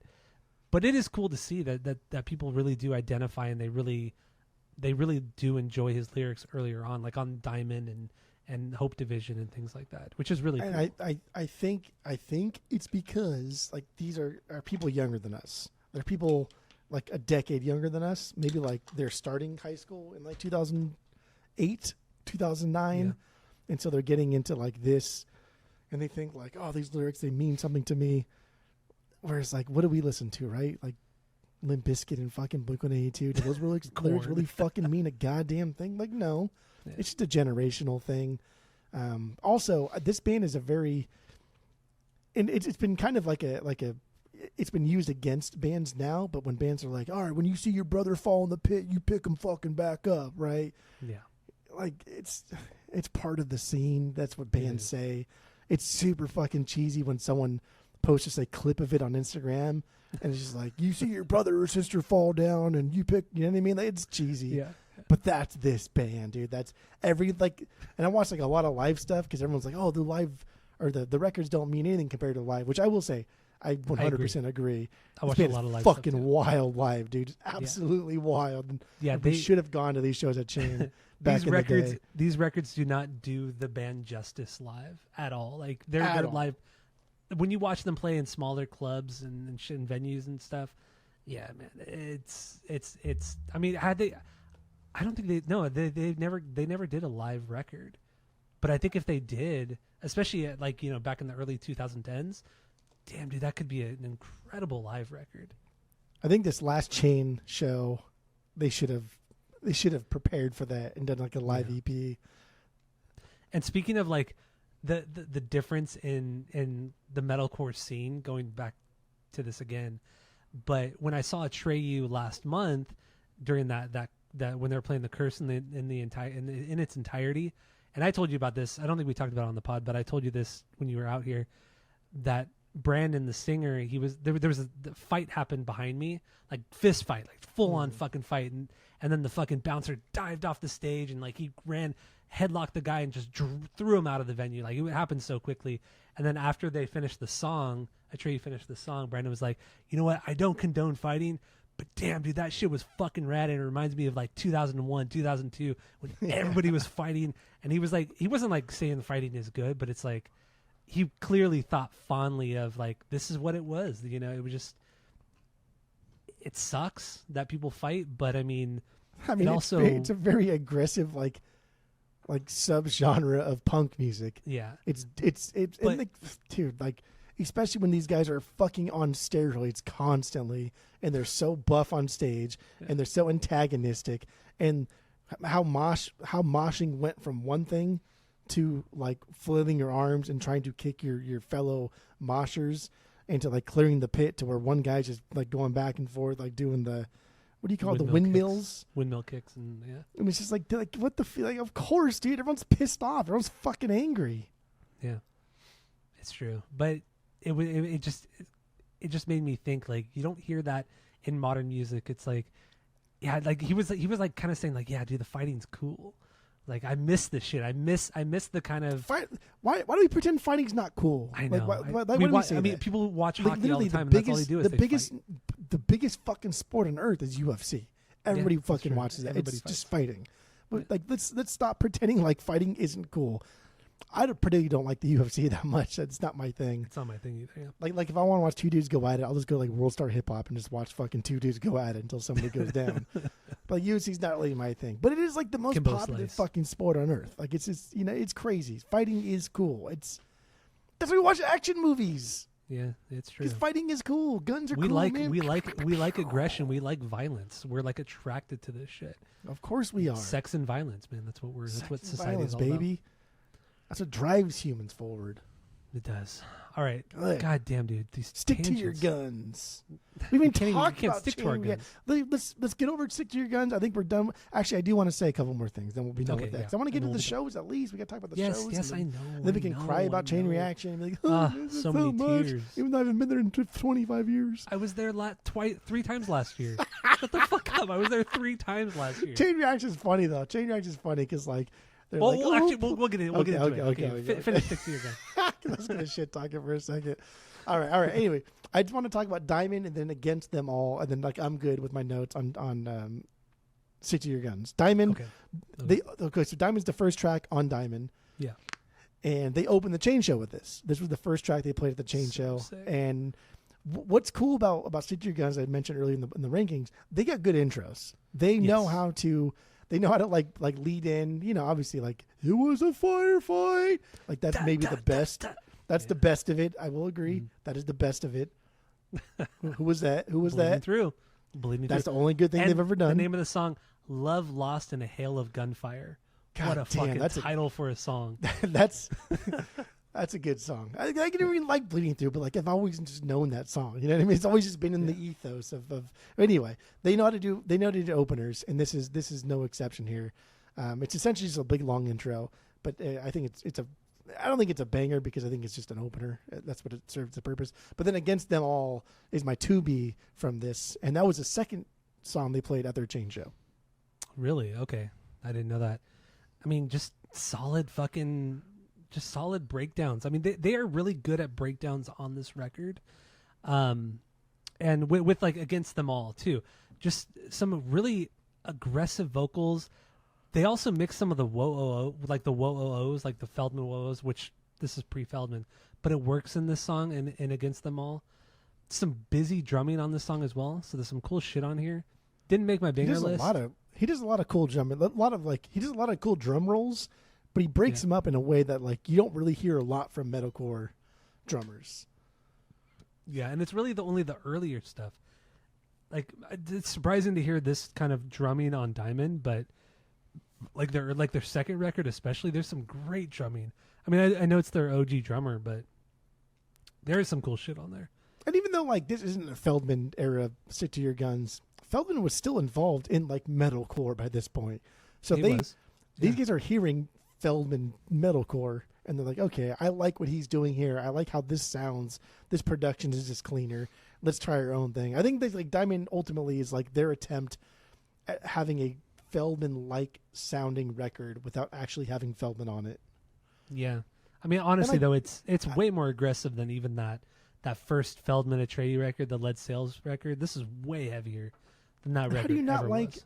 Speaker 1: it is cool to see that people really do identify, and they really do enjoy his lyrics earlier on, like on Diamond and Hope Division and things like that, which is really cool.
Speaker 2: And I think it's because like these are people younger than us. They're people like a decade younger than us, maybe like they're starting high school in like 2008, 2009. Yeah. And so they're getting into like this, and they think like, oh, these lyrics, they mean something to me. Whereas like, what do we listen to, right? Like Limp Bizkit and fucking Blink-182. Do those lyrics really fucking mean a goddamn thing? Like, no. Yeah. It's just a generational thing. Also, this band is a very, and it's been kind of like a it's been used against bands now, but when bands are like, all right, when you see your brother fall in the pit, you pick him fucking back up, right?
Speaker 1: Yeah.
Speaker 2: Like, it's part of the scene. That's what bands say. It's super fucking cheesy when someone posts just a clip of it on Instagram, and it's just like, you see your brother or sister fall down, and you pick, you know what I mean? Like, it's cheesy.
Speaker 1: Yeah.
Speaker 2: But that's this band, dude. That's every, like, and I watch like a lot of live stuff because everyone's like, oh, the live, or the records don't mean anything compared to live, which I will say, I 100% agree.
Speaker 1: I watch a lot of live
Speaker 2: fucking
Speaker 1: stuff too.
Speaker 2: Wild live, dude. Absolutely wild. And
Speaker 1: yeah,
Speaker 2: we should have gone to these shows at Chain back in the day.
Speaker 1: These records do not do the band justice live at all. Like they're live. When you watch them play in smaller clubs and shit and venues and stuff, yeah, man, it's. I mean, I don't think they never did a live record, but I think if they did, especially at like, you know, back in the early 2010s. Damn, dude, that could be an incredible live record.
Speaker 2: I think this last Chain show, they should have prepared for that and done like a live EP.
Speaker 1: And speaking of like the difference in the metalcore scene, going back to this again, but when I saw Atreyu last month during that when they were playing The Curse in its entirety, and I told you about this. I don't think we talked about it on the pod, but I told you this when you were out here, that Brandon, the singer, there was a fight happened behind me, like fist fight, like full on fucking fight, and then the fucking bouncer dived off the stage and like he ran, headlocked the guy and just threw him out of the venue. Like it happened so quickly. And then after they finished the song, Atreyu finished the song, Brandon was like, you know what? I don't condone fighting, but damn, dude, that shit was fucking rad. And it reminds me of like 2001, 2002 when everybody was fighting. And he was like, he wasn't like saying fighting is good, but it's like, he clearly thought fondly of like, this is what it was, you know. It was just, it sucks that people fight, but I mean it also,
Speaker 2: it's a very aggressive like subgenre of punk music.
Speaker 1: Yeah,
Speaker 2: it's but, like, dude, like especially when these guys are fucking on steroids constantly, and they're so buff on stage, and they're so antagonistic, and how moshing went from one thing to like flailing your arms and trying to kick your fellow moshers into like clearing the pit, to where one guy's just like going back and forth, like doing the, what do you call it, the windmills?
Speaker 1: Windmill kicks, and yeah.
Speaker 2: And it's just like what the, like, of course, dude, everyone's pissed off. Everyone's fucking angry.
Speaker 1: Yeah, it's true. But it just made me think, like, you don't hear that in modern music. It's like, yeah, like he was like kind of saying like, yeah, dude, the fighting's cool. Like, I miss this shit. I miss the kind of
Speaker 2: fight. Why do we pretend fighting's not cool?
Speaker 1: I know.
Speaker 2: Like, why do we say that?
Speaker 1: People watch hockey all the time. And that's all they do is
Speaker 2: the biggest fucking sport on earth is UFC. Everybody fucking watches that. It's just fighting. But like, let's stop pretending like fighting isn't cool. I particularly don't like the UFC that much. That's not my thing.
Speaker 1: It's not my thing either. Yeah.
Speaker 2: Like if I want to watch two dudes go at it, I'll just go like World Star Hip Hop and just watch fucking two dudes go at it until somebody goes down. But UFC's not really my thing. But it is like the most popular fucking sport on earth. Like, it's just, it's crazy. Fighting is cool. That's why we watch action movies.
Speaker 1: Yeah, it's true.
Speaker 2: Because fighting is cool. Guns are cool, man.
Speaker 1: We like aggression. We like violence. We're like attracted to this shit.
Speaker 2: Of course we are.
Speaker 1: Sex and violence, man. That's what society is all
Speaker 2: baby.
Speaker 1: about.
Speaker 2: That's what drives humans forward.
Speaker 1: It does. All right.
Speaker 2: Good.
Speaker 1: God damn, dude.
Speaker 2: Stick to your guns. We've been talking about
Speaker 1: stick to our guns.
Speaker 2: Let's get over stick to your guns. I think we're done. Actually, I do want to say a couple more things. Then we'll be done with that. 'Cause I want to get to the shows at least. We got to talk about the shows.
Speaker 1: Yes, I know.
Speaker 2: Then we can cry about chain reaction. And be like,
Speaker 1: so many tears.
Speaker 2: Even though I haven't been there in 25 years.
Speaker 1: I was there 3 times last year. Shut the fuck up. I was there 3 times last year.
Speaker 2: Chain reaction is funny though. Chain reaction is funny because like.
Speaker 1: We'll get into it. We'll get into it.
Speaker 2: Okay.
Speaker 1: Finish stick to your gun.
Speaker 2: Let's get a shit talking for a second. All right. Anyway, I just want to talk about Diamond and then Against Them All, and then like I'm good with my notes on Stick to Your Guns. Diamond. Okay. So Diamond's the first track on Diamond.
Speaker 1: Yeah.
Speaker 2: And they opened the Chain Show with this. This was the first track they played at the Chain Show.
Speaker 1: Sick.
Speaker 2: And what's cool about Stick to Your Guns, I mentioned earlier in the rankings, they got good intros. They know how to. They know how to like lead in, obviously like it was a firefight. Like that's maybe the best. That's the best of it. I will agree. That is the best of it. Who was that? Who was that?
Speaker 1: Bleeding
Speaker 2: That's the only good thing they've ever done.
Speaker 1: The name of the song, "Love Lost in a Hail of Gunfire."
Speaker 2: God
Speaker 1: what a
Speaker 2: damn,
Speaker 1: fucking title for a song.
Speaker 2: That's a good song. I didn't really like Bleeding Through, but like I've always just known that song. You know what I mean? It's always just been in the ethos of. Anyway, they know how to do openers, and this is no exception here. It's essentially just a big long intro, but I think I don't think it's a banger because I think it's just an opener. That's what it serves the purpose. But then Against Them All is my 2B from this, and that was the second song they played at their Chain Show. Really?
Speaker 1: Okay, I didn't know that. I mean, just solid breakdowns. I mean, they are really good at breakdowns on this record. And with like Against Them All too, just some really aggressive vocals. They also mix some of the like the whoa-oh-ohs, like the Feldman whoa-ohs, which this is pre-Feldman, but it works in this song and Against Them All. Some busy drumming on this song as well, so there's some cool shit on here. Didn't make my banger list.
Speaker 2: He does a lot of cool drumming. He does a lot of cool drum rolls, but he breaks them up in a way that like you don't really hear a lot from metalcore drummers.
Speaker 1: Yeah, and it's really only the earlier stuff. Like, it's surprising to hear this kind of drumming on Diamond, but like their second record especially, there's some great drumming. I mean, I know it's their OG drummer, but there is some cool shit on there.
Speaker 2: And even though like this isn't a Feldman era Stick to Your Guns, Feldman was still involved in like metalcore by this point. So these guys are hearing Feldman metalcore and they're like, okay, I like what he's doing here. I like how this sounds. This production is just cleaner. Let's try our own thing. I think that like Diamond ultimately is like their attempt at having a Feldman-like sounding record without actually having Feldman on it.
Speaker 1: Yeah. I mean, honestly, though, it's way more aggressive than even that first Feldman Atreides record, the Lead Sales record. This is way heavier than that record. How do you not like? Was.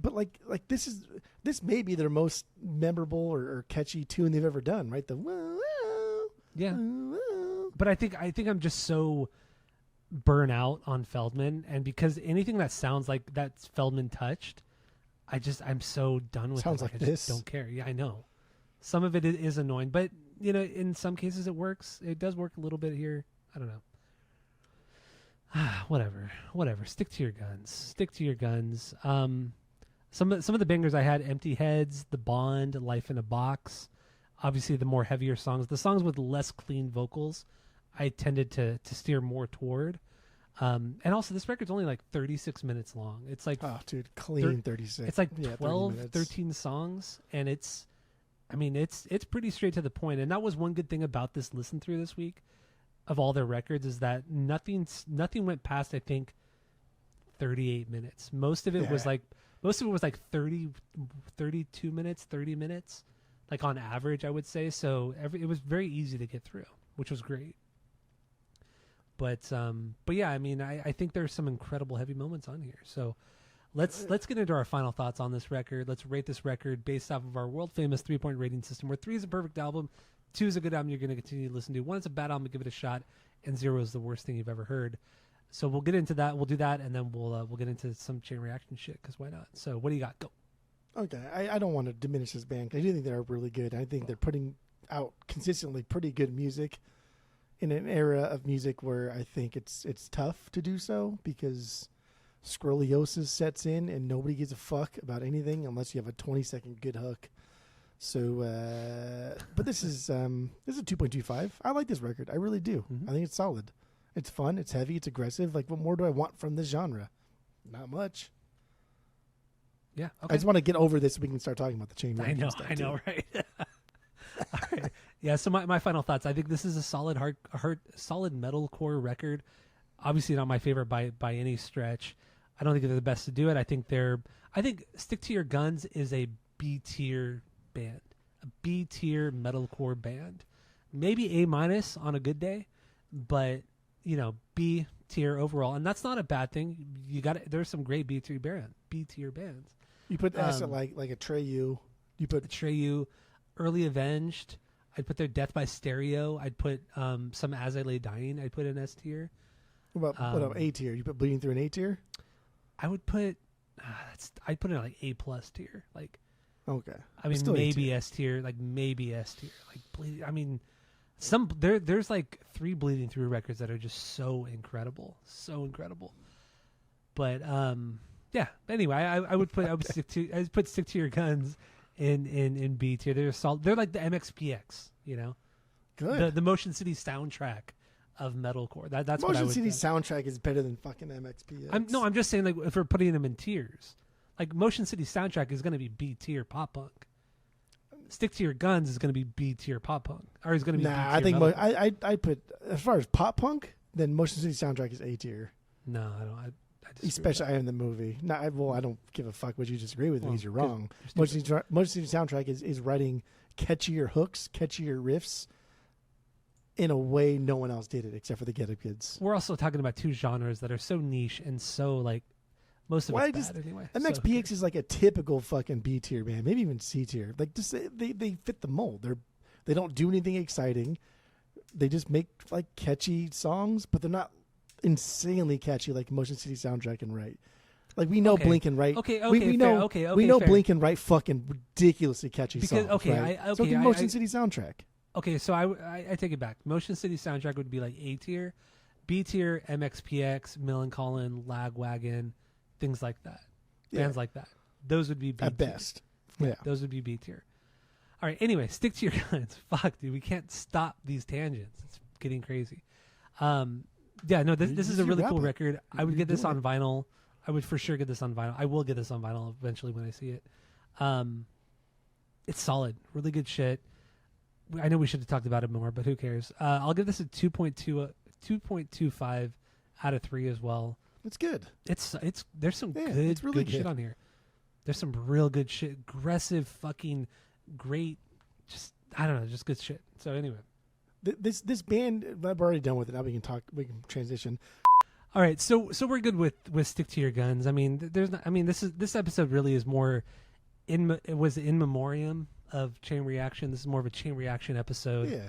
Speaker 2: But like this may be their most memorable or catchy tune they've ever done, right? The
Speaker 1: yeah. But I think I'm just so burnt out on Feldman, and because anything that sounds like that's Feldman touched, I'm so done with it.
Speaker 2: Sounds like
Speaker 1: I
Speaker 2: this.
Speaker 1: Just don't care. Yeah, I know. Some of it is annoying, but in some cases it works. It does work a little bit here. I don't know. Whatever. Stick to your guns. Some of the bangers I had: Empty Heads, The Bond, Life in a Box. Obviously, the more heavier songs, the songs with less clean vocals, I tended to steer more toward. And also, this record's only like 36 minutes long. It's like,
Speaker 2: oh, dude, clean 36.
Speaker 1: It's like 12, 13 songs, and it's pretty straight to the point. And that was one good thing about this listen through this week of all their records, is that nothing went past, I think, 38 minutes. Most of it was like 30, 32 minutes, 30 minutes, like on average, I would say. So it was very easy to get through, which was great. But yeah, I mean, I think there's some incredible heavy moments on here. So let's get into our final thoughts on this record. Let's rate this record based off of our world famous 3-point rating system, where 3 is a perfect album, 2 is a good album you're going to continue to listen to, 1 is a bad album, give it a shot, and 0 is the worst thing you've ever heard. So we'll get into that. We'll do that, and then we'll get into some chain reaction shit, because why not? So what do you got? Go.
Speaker 2: Okay, I don't want to diminish this band. I do think they're really good. I think they're putting out consistently pretty good music in an era of music where I think it's tough to do so, because scoliosis sets in and nobody gives a fuck about anything unless you have a 20-second good hook. So, but this is a 2.25. I like this record. I really do. I think it's solid. It's fun. It's heavy. It's aggressive. Like, what more do I want from this genre? Not much.
Speaker 1: Yeah. Okay.
Speaker 2: I just want to get over this so we can start talking about the chain reaction stuff.
Speaker 1: I know, right? All right. Yeah. So my final thoughts. I think this is a solid solid metalcore record. Obviously not my favorite by any stretch. I don't think they're the best to do it. I think Stick to Your Guns is a B tier band, a B tier metalcore band, maybe A- on a good day, but B tier overall, and that's not a bad thing. There's some great B tier bands. You
Speaker 2: put S at like a Treyu. You put
Speaker 1: Treyu, Early Avenged. I'd put their Death by Stereo. I'd put some As I Lay Dying. I'd put in S tier.
Speaker 2: What about A tier? You put Bleeding Through an A tier?
Speaker 1: I would put I'd put it like A+ tier. Like,
Speaker 2: okay.
Speaker 1: I mean, maybe S tier. Like, maybe S tier. Like, I mean, there's like 3 Bleeding Through records that are just so incredible. But yeah. Anyway, I would stick to Your Guns in B tier. They're solid. They're like the MXPX,
Speaker 2: Good.
Speaker 1: The Motion City soundtrack of metalcore. That's
Speaker 2: Motion
Speaker 1: what I would
Speaker 2: City
Speaker 1: think.
Speaker 2: soundtrack is better than fucking MXPX.
Speaker 1: I'm just saying, like, if we're putting them in tiers, like Motion City soundtrack is going to be B tier pop punk. Stick to Your Guns is going to be B tier pop punk, or is going to be.
Speaker 2: Nah, I think I put, as far as pop punk, then Motion City soundtrack is A tier.
Speaker 1: No, I don't. I
Speaker 2: Especially I am the movie. No, I don't give a fuck what you disagree with because you're wrong. Motion City soundtrack is writing catchier hooks, catchier riffs in a way no one else did it except for the Get Up Kids.
Speaker 1: We're also talking about 2 genres that are so niche and so, like, most of it's bad anyway.
Speaker 2: MXPX is like a typical fucking B tier band, maybe even C tier. Like, just they fit the mold. They don't do anything exciting. They just make like catchy songs, but they're not insanely catchy like Motion City soundtrack and write. Like, we know Blink and write. We know Blink and write fucking ridiculously catchy songs. Right? So Motion City soundtrack.
Speaker 1: Okay, so I take it back. Motion City soundtrack would be like A tier, B tier, MXPX, Millencolin, Lagwagon, things like that. Bands like that. Those would be B tier.
Speaker 2: At best. Yeah.
Speaker 1: Those would be B tier. All right, anyway, Stick to Your Guns. Fuck, dude, we can't stop these tangents. It's getting crazy. Yeah, no, this is a really cool record. I would get this on vinyl. I would for sure get this on vinyl. I will get this on vinyl eventually when I see it. It's solid. Really good shit. I know we should have talked about it more, but who cares? I'll give this a 2.25 out of 3 as well.
Speaker 2: It's good.
Speaker 1: There's some good shit on here. There's some real good shit. Aggressive, fucking great. Just, I don't know, just good shit. So anyway.
Speaker 2: This band, we're already done with it. Now we can transition.
Speaker 1: All right, so we're good with Stick to Your Guns. I mean, this episode really is more it was in memoriam of Chain Reaction. This is more of a Chain Reaction episode.
Speaker 2: Yeah.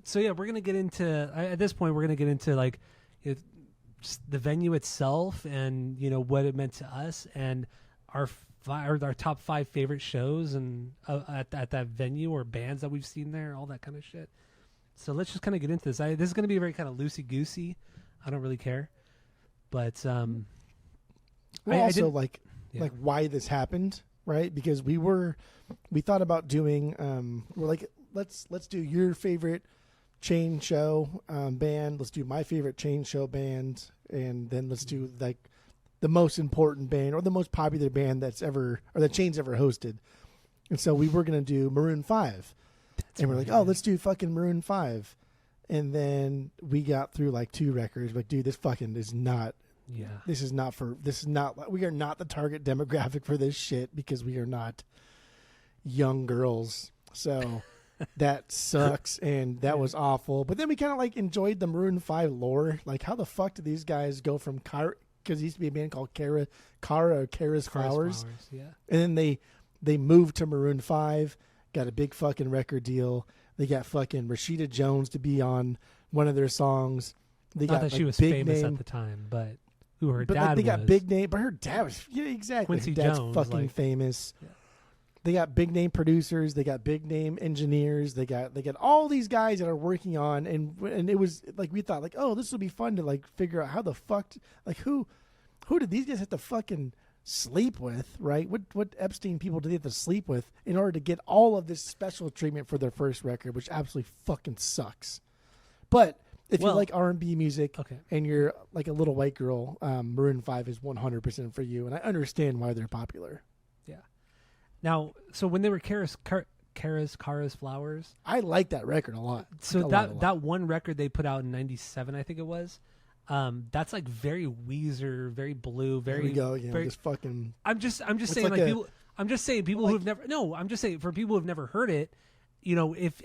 Speaker 1: So yeah, we're gonna get into at this point we're gonna get into like just the venue itself and what it meant to us and our our top 5 favorite shows and at that venue or bands that we've seen there, all that kind of shit. So let's just kind of get into this. This is going to be very kind of loosey goosey. I don't really care, but
Speaker 2: like why this happened, right? Because we thought about doing we're like let's do your favorite chain show band. Let's do my favorite chain show band, and then let's do like the most important band or the most popular band that Chain's ever hosted. And so we were going to do Maroon 5. And we're like, oh, let's do fucking Maroon 5. And then we got through like 2 records. Like, dude, this fucking is not. Yeah. We are not the target demographic for this shit because we are not young girls. So that sucks. And that was awful. But then we kind of like enjoyed the Maroon 5 lore. Like, how the fuck did these guys go from because it used to be a band called Kara's Flowers.
Speaker 1: Yeah.
Speaker 2: And then they moved to Maroon 5. Got a big fucking record deal. They got fucking Rashida Jones to be on one of their songs. They
Speaker 1: Not
Speaker 2: got
Speaker 1: that
Speaker 2: like,
Speaker 1: she was
Speaker 2: big
Speaker 1: famous
Speaker 2: name,
Speaker 1: at the time, but who her
Speaker 2: but
Speaker 1: dad
Speaker 2: like, they
Speaker 1: was.
Speaker 2: got big name, but her dad was exactly.
Speaker 1: Quincy
Speaker 2: her dad's
Speaker 1: Jones,
Speaker 2: fucking
Speaker 1: like,
Speaker 2: famous.
Speaker 1: Yeah.
Speaker 2: They got big name producers. They got big name engineers. They got all these guys that are working on, and it was like we thought like, oh, this would be fun to like figure out how the fuck like who did these guys have to fucking sleep with, right? What Epstein people did they have to sleep with in order to get all of this special treatment for their first record, which absolutely fucking sucks. But if you like R&B music and you're like a little white girl, Maroon 5 is 100% for you, and I understand why they're popular.
Speaker 1: Yeah. Now, so when they were Kara's Flowers,
Speaker 2: I like that record a lot.
Speaker 1: So that one record they put out in '97, I think it was. That's like very Weezer, very Blue, very.
Speaker 2: There we go. Yeah,
Speaker 1: very,
Speaker 2: just fucking.
Speaker 1: I'm just saying like people. I'm just saying people who've never. No, I'm just saying for people who've never heard it. You know, if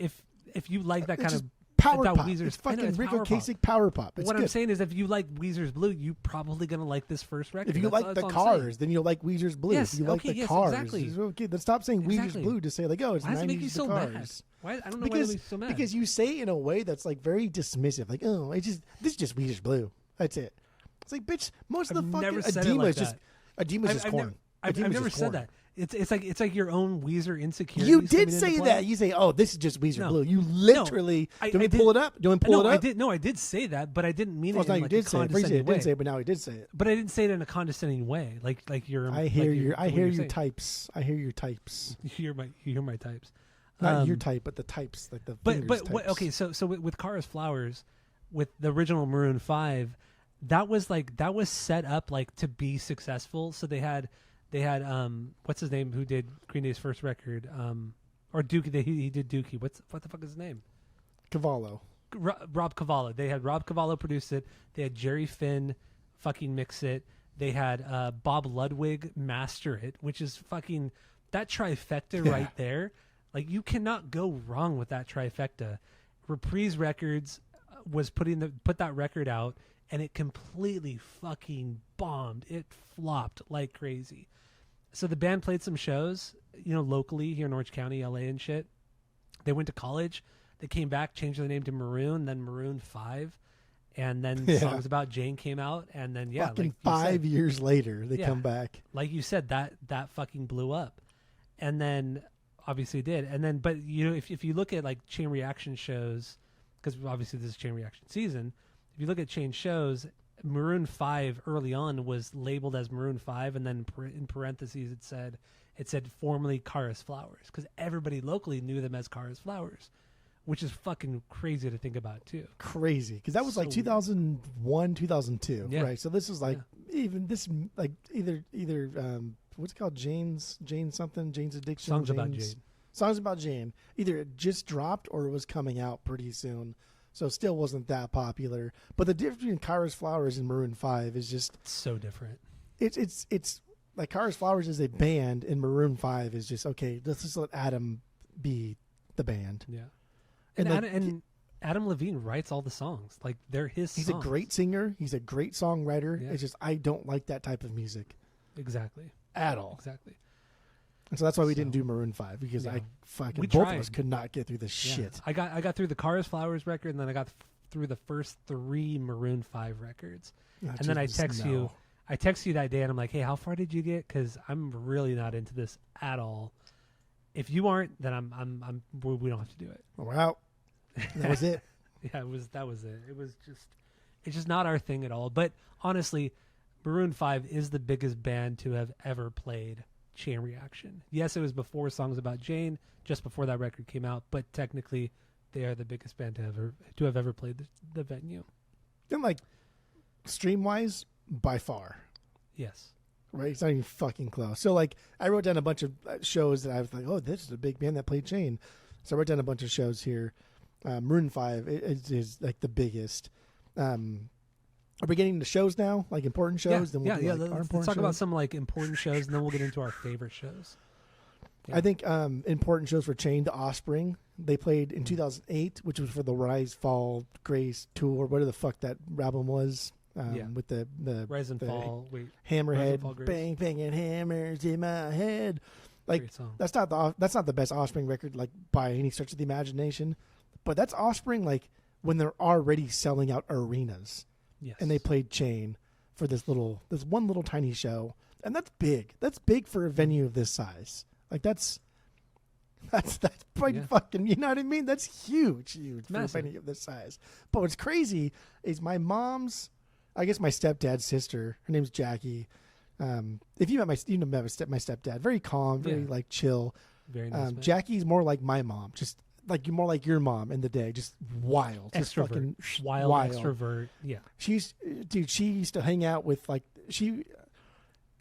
Speaker 1: you like that kind of
Speaker 2: power
Speaker 1: that
Speaker 2: pop,
Speaker 1: Weezer's,
Speaker 2: it's fucking Rick Ocasek power pop. It's
Speaker 1: what
Speaker 2: good.
Speaker 1: I'm saying is, if you like Weezer's Blue, you're probably gonna like this first record.
Speaker 2: If you like the Cars, then you'll like Weezer's Blue.
Speaker 1: Yes,
Speaker 2: if you like the Cars,
Speaker 1: exactly.
Speaker 2: Okay, then stop saying Weezer's Blue. Just say like, oh, it's
Speaker 1: why
Speaker 2: 90s
Speaker 1: does it make you so
Speaker 2: Cars.
Speaker 1: mad? Why I don't know why you're so mad.
Speaker 2: Because you say it in a way that's like very dismissive. Like, oh, this is just Weezer's Blue. That's it. It's like, bitch, most of the fucking Adema is just corn.
Speaker 1: I've never said that. It's like your own Weezer insecurities.
Speaker 2: You did say that. You say, "Oh, this is just Weezer Blue." You literally. Do you pull it up? Do you pull it up?
Speaker 1: I did say that, but I didn't mean it.
Speaker 2: No,
Speaker 1: in
Speaker 2: you did say it. You didn't say it, but now he did say it.
Speaker 1: But I didn't say it in a condescending way. Like you're.
Speaker 2: I hear your types. I hear your types.
Speaker 1: You hear my types.
Speaker 2: Not your type, but the types, like the. But
Speaker 1: okay, so with Kara's Flowers, with the original Maroon 5, that was set up like to be successful. So they had what's his name who did Green Day's first record, or Dookie. He did Dookie. What the fuck is his name?
Speaker 2: Cavallo.
Speaker 1: Rob Cavallo. They had Rob Cavallo produce it. They had Jerry Finn fucking mix it. They had Bob Ludwig master it, which is fucking that trifecta right there. Like, you cannot go wrong with that trifecta. Reprise Records was put that record out, and it completely fucking bombed. It flopped like crazy. So the band played some shows, locally here in Orange County, LA and shit. They went to college. They came back, changed their name to Maroon, then Maroon 5. And then Songs About Jane came out, and then
Speaker 2: fucking like 5 years later they come back.
Speaker 1: Like you said, that fucking blew up. And then obviously did. And then but if you look at like Chain Reaction shows, because obviously this is Chain Reaction season, if you look at Chain shows, Maroon 5 early on was labeled as Maroon 5, and then in parentheses it said formerly Kara's Flowers, because everybody locally knew them as Kara's Flowers, which is fucking crazy to think about too.
Speaker 2: Crazy, because that was like 2001, 2002, right? So this is like even this like either what's it called, Jane's Addiction, Songs About Jane. Either it just dropped or it was coming out pretty soon. So it still wasn't that popular. But the difference between Kara's Flowers and Maroon 5 is just
Speaker 1: so different.
Speaker 2: It's like Kara's Flowers is a band, and Maroon 5 is just, okay, let's just let Adam be the band.
Speaker 1: Yeah. And Adam Levine writes all the songs. Like, they're his songs.
Speaker 2: He's a great singer. He's a great songwriter. Yeah. It's just, I don't like that type of music.
Speaker 1: Exactly.
Speaker 2: At all.
Speaker 1: Exactly.
Speaker 2: And so that's why we didn't do Maroon 5, because both of us could not get through this shit.
Speaker 1: I got through the Kara's Flowers record, and then I got through the first 3 Maroon 5 records. And then I text you. I texted you that day and I'm like, hey, how far did you get? Because I'm really not into this at all. If you aren't, then we don't have to do it.
Speaker 2: We're out. That was it.
Speaker 1: Yeah, that was it. It's just not our thing at all. But honestly, Maroon 5 is the biggest band to have ever played Chain Reaction. Yes, it was before Songs About Jane, just before that record came out, but technically they are the biggest band to have ever played the venue.
Speaker 2: And like stream wise, by far.
Speaker 1: Yes.
Speaker 2: Right? It's not even fucking close. So like I wrote down a bunch of shows that I was like, oh, this is a big band that played Chain. So I wrote down a bunch of shows here. Maroon 5 is like the biggest. Are we getting into shows now? Like important shows?
Speaker 1: Yeah, then we'll let's talk about some like important shows, and then we'll get into our favorite shows. Yeah.
Speaker 2: I think important shows for Chain, The Offspring. They played in 2008, which was for the Rise, Fall, Grace tour, whatever the fuck that album was. With the
Speaker 1: Rise and Fall,
Speaker 2: Hammerhead, Fall, bang banging hammers in my head. Like that's not the best Offspring record, like by any stretch of the imagination, but that's Offspring like when they're already selling out arenas.
Speaker 1: Yes.
Speaker 2: And they played Chain for this one little tiny show, and that's big. That's big for a venue of this size. Like that's pretty fucking. You know what I mean? That's huge for a venue of this size. But what's crazy is my mom's. I guess my stepdad's sister. Her name's Jackie. If you met my stepdad, very calm, very like chill.
Speaker 1: Very nice.
Speaker 2: Jackie's more like my mom, just like more like your mom in the day, just wild, just
Speaker 1: extrovert,
Speaker 2: fucking
Speaker 1: wild extrovert. Yeah,
Speaker 2: she used to hang out with and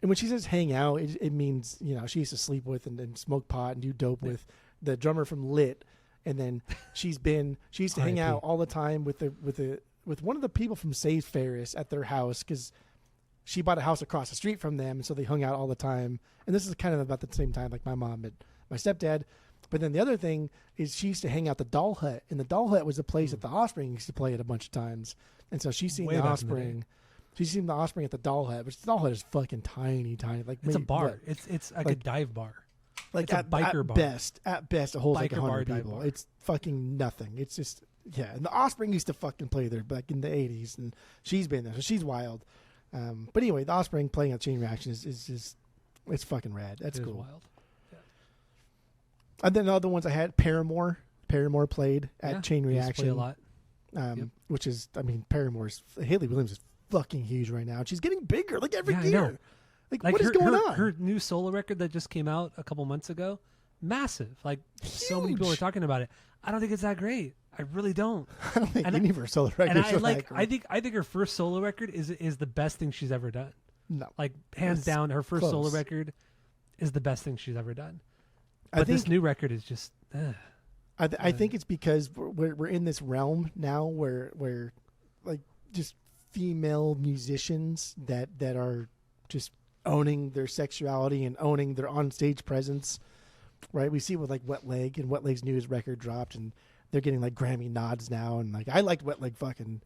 Speaker 2: when she says hang out, it means she used to sleep with and smoke pot and do dope with the drummer from Lit, and then she used to hang out all the time with one of the people from Save Ferris at their house because she bought a house across the street from them, and so they hung out all the time. And this is kind of about the same time like my mom and my stepdad. But then the other thing is she used to hang out the Doll Hut, and the Doll Hut was a place that the Offspring used to play at a bunch of times. And so she's seen the Offspring. She's seen the Offspring at the Doll Hut, which the Doll Hut is fucking tiny. Like
Speaker 1: it's a bar. It's like a dive bar.
Speaker 2: Like
Speaker 1: it's a biker bar.
Speaker 2: At best, it holds like 100 people.
Speaker 1: Bar.
Speaker 2: It's fucking nothing. It's just and the Offspring used to fucking play there back in the 80s, and she's been there, so she's wild. But anyway, the Offspring playing at Chain Reaction is just it's fucking rad. That's cool.
Speaker 1: Wild.
Speaker 2: And then the other ones I had, Paramore. Paramore played at Chain Reaction
Speaker 1: a lot.
Speaker 2: Which is, Hayley Williams is fucking huge right now. She's getting bigger like every year. Like what is going on?
Speaker 1: Her new solo record that just came out a couple months ago, massive. Like huge. So many people are talking about it. I don't think it's that great. I really don't.
Speaker 2: I don't think any of her solo records are that great.
Speaker 1: I think her first solo record is the best thing she's ever done.
Speaker 2: No,
Speaker 1: like hands down, her first solo record is the best thing she's ever done. But this new record is just.
Speaker 2: I think it's because we're in this realm now where like just female musicians that are just owning their sexuality and owning their on-stage presence, right? We see it with like Wet Leg, and Wet Leg's newest record dropped, and they're getting like Grammy nods now. And like I liked Wet Leg fucking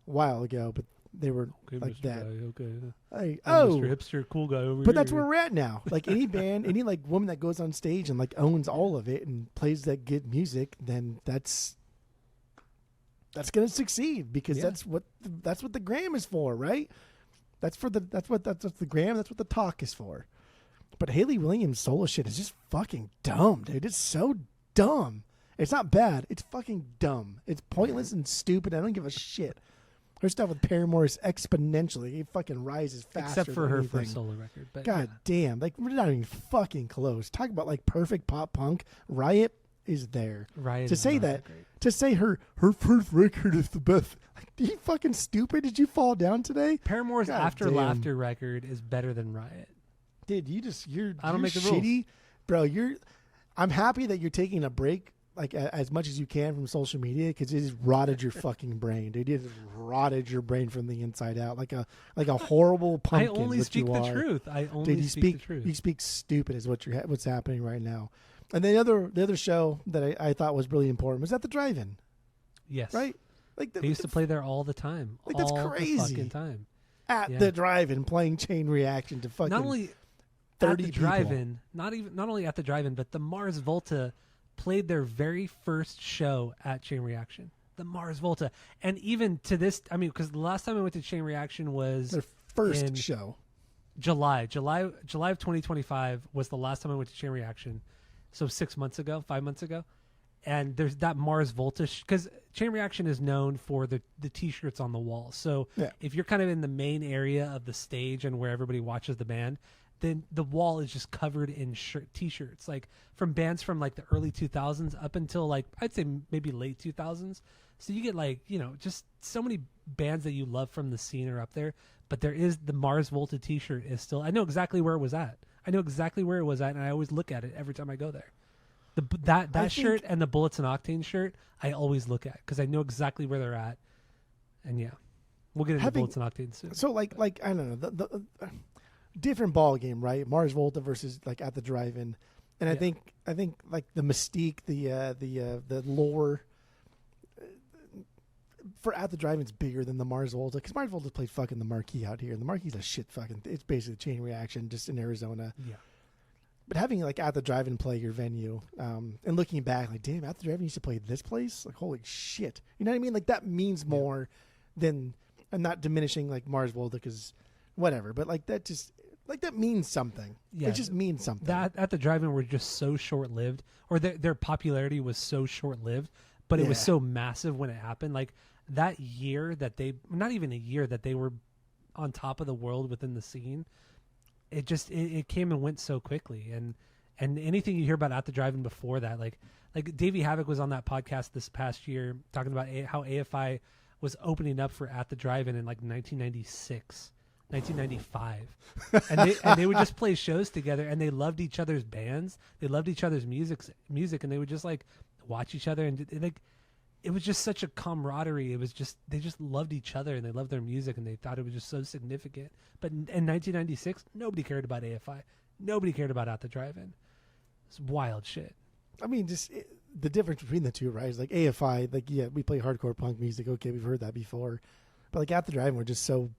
Speaker 2: a while ago, but they were like
Speaker 1: Mr.
Speaker 2: that.
Speaker 1: Guy, okay.
Speaker 2: Mr.
Speaker 1: Hipster, cool guy over here.
Speaker 2: But that's where we're at now. Like any band, any like woman that goes on stage and like owns all of it and plays that good music, then that's going to succeed because that's what the gram is for, right? That's what the gram. That's what the talk is for. But Hayley Williams' solo shit is just fucking dumb, dude. It's so dumb. It's not bad. It's fucking dumb. It's pointless and stupid. I don't give a shit. Her stuff with Paramore is exponentially. It fucking rises faster.
Speaker 1: Except for her first solo record. But
Speaker 2: God damn. Like, we're not even fucking close. Talk about, like, perfect pop punk. Riot is there.
Speaker 1: Riot
Speaker 2: to say that, to say her first record is the best. Like, are you fucking stupid? Did you fall down today?
Speaker 1: Paramore's After Laughter record is better than Riot.
Speaker 2: Dude, you're
Speaker 1: I don't make the
Speaker 2: shitty. Bro, I'm happy that you're taking a break. Like as much as you can from social media, because it has rotted your fucking brain, dude. It has rotted your brain from the inside out, like a horrible pumpkin.
Speaker 1: I only speak the truth. I only speak the truth.
Speaker 2: You speak stupid is what's happening right now. And the other show that I thought was really important was at the drive-in.
Speaker 1: Yes,
Speaker 2: right. Like
Speaker 1: they used to play there all the time.
Speaker 2: Like that's crazy.
Speaker 1: The fucking time
Speaker 2: at the drive-in playing Chain Reaction to fucking
Speaker 1: not only
Speaker 2: 30
Speaker 1: at the
Speaker 2: people.
Speaker 1: drive-in, not only at the drive-in, but the Mars Volta played their very first show at Chain Reaction, the Mars Volta. And even to this, I mean, because the last time I went to Chain Reaction was
Speaker 2: their first show.
Speaker 1: July of 2025 was the last time I went to Chain Reaction. So 5 months ago. And there's that Mars Volta, because Chain Reaction is known for the T-shirts on the wall. So if you're kind of in the main area of the stage and where everybody watches the band, then the wall is just covered in T-shirts, like from bands from like the early 2000s up until like I'd say maybe late 2000s. So you get like, just so many bands that you love from the scene are up there. But there is the Mars Volta T-shirt is still. I know exactly where it was at. And I always look at it every time I go there. That shirt and the Bullets and Octane shirt, I always look at because I know exactly where they're at. And yeah, we'll get into Bullets and Octane soon.
Speaker 2: So like I don't know, the different ball game, right? Mars Volta versus like At the Drive-In, and I think like the mystique, the lore for At the Drive-In's bigger than the Mars Volta, because Mars Volta played fucking the Marquee out here, and the Marquee's a shit fucking. It's basically Chain Reaction just in Arizona.
Speaker 1: Yeah.
Speaker 2: But having like At the Drive-In play your venue, and looking back, like, damn, At the Drive-In used to play this place? Like, holy shit. You know what I mean? Like, that means more than, I'm not diminishing like Mars Volta because whatever, but like that just, like that means something. Yeah. It just means something.
Speaker 1: That At the Drive-In were just so short-lived, or their popularity was so short-lived, but it was so massive when it happened. Like, that year that not even a year that they were on top of the world within the scene, it came and went so quickly, and anything you hear about At the Drive-In before that, like Davey Havoc was on that podcast this past year talking about how AFI was opening up for At the Drive-In in like 1996, 1995, and they would just play shows together, and they loved each other's bands, they loved each other's music, and they would just like watch each other, and like it was just such a camaraderie. It was just, they just loved each other and they loved their music and they thought it was just so significant. But in 1996, nobody cared about AFI. Nobody cared about At the Drive-In. It's wild shit.
Speaker 2: I mean, the difference between the two, right? Is like AFI, like, yeah, we play hardcore punk music. Okay, we've heard that before. But like At the Drive-In were just so,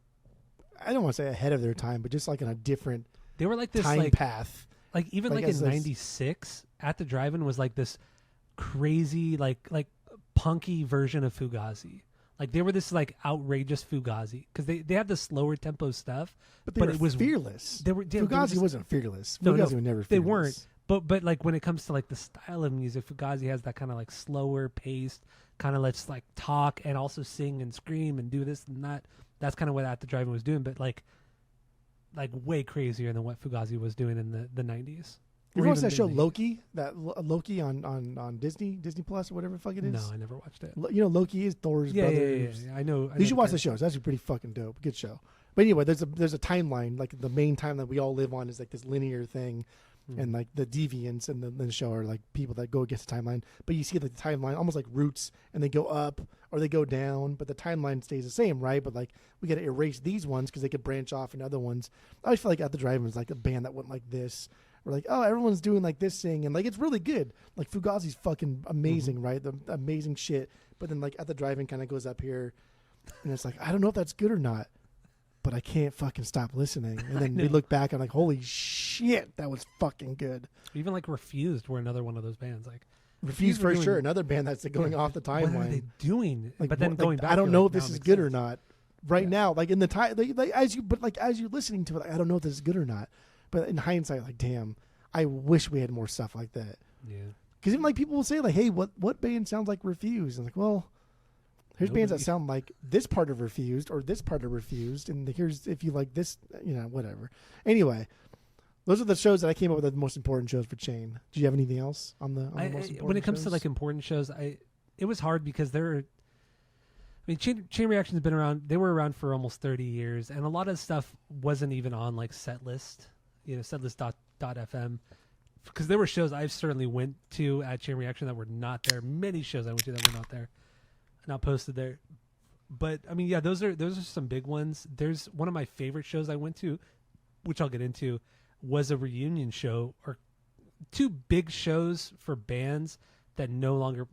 Speaker 2: I don't want to say ahead of their time, but just like in a different
Speaker 1: they were like this
Speaker 2: time path.
Speaker 1: Like even like in 96, At the Drive-In was like this crazy, like punky version of Fugazi. Like they were this like outrageous Fugazi because they had the slower tempo stuff, but it was
Speaker 2: fearless.
Speaker 1: Fugazi
Speaker 2: wasn't fearless. Fugazi were never fearless.
Speaker 1: They weren't. But like when it comes to like the style of music, Fugazi has that kind of like slower paced, kind of let's like talk and also sing and scream and do this and that. That's kind of what At the Drive-In was doing, but like way crazier than what Fugazi was doing in the 90s.
Speaker 2: You ever watched that show Loki? That Loki on Disney Plus or whatever the fuck it is?
Speaker 1: No, I never watched it.
Speaker 2: You know Loki is Thor's brother.
Speaker 1: Yeah. I know.
Speaker 2: You should watch the show. It's actually pretty fucking dope. Good show. But anyway, there's a timeline. Like the main time that we all live on is like this linear thing, and like the deviants in the show are like people that go against the timeline. But you see like the timeline almost like roots, and they go up or they go down, but the timeline stays the same, right? But like we got to erase these ones because they could branch off in other ones. I always feel like At the Drive-In was like a band that went like this. We're like, oh, everyone's doing like this thing, and like it's really good. Like Fugazi's fucking amazing, right? The amazing shit. But then like At the Drive-In kind of goes up here, and it's like I don't know if that's good or not, but I can't fucking stop listening. And then we look back and like, holy shit, that was fucking good.
Speaker 1: Even like Refused were another one of those bands. Like
Speaker 2: Refused for sure, another band that's like going off the timeline.
Speaker 1: What are they doing?
Speaker 2: Like,
Speaker 1: but then going back,
Speaker 2: I don't know if this is good or not. Right now, like in the time, like as you're listening to it, like, I don't know if this is good or not. But in hindsight, like, damn, I wish we had more stuff like that.
Speaker 1: Yeah.
Speaker 2: Because even like people will say like, hey, what band sounds like Refused? And like, well, here's bands that sound like this part of Refused or this part of Refused, and here's if you like this, whatever. Anyway, those are the shows that I came up with, the most important shows for Chain. Do you have anything else on the most important
Speaker 1: when it comes
Speaker 2: shows?
Speaker 1: to like important shows? It was hard because Chain Reaction's been around. They were around for almost 30 years, and a lot of stuff wasn't even on like Setlist, setlist.fm, because there were shows I've certainly went to at Chain Reaction that were not there. Many shows I went to that were not there, not posted there. But I mean, yeah, those are some big ones. There's one of my favorite shows I went to, which I'll get into, was a reunion show, or two big shows for bands that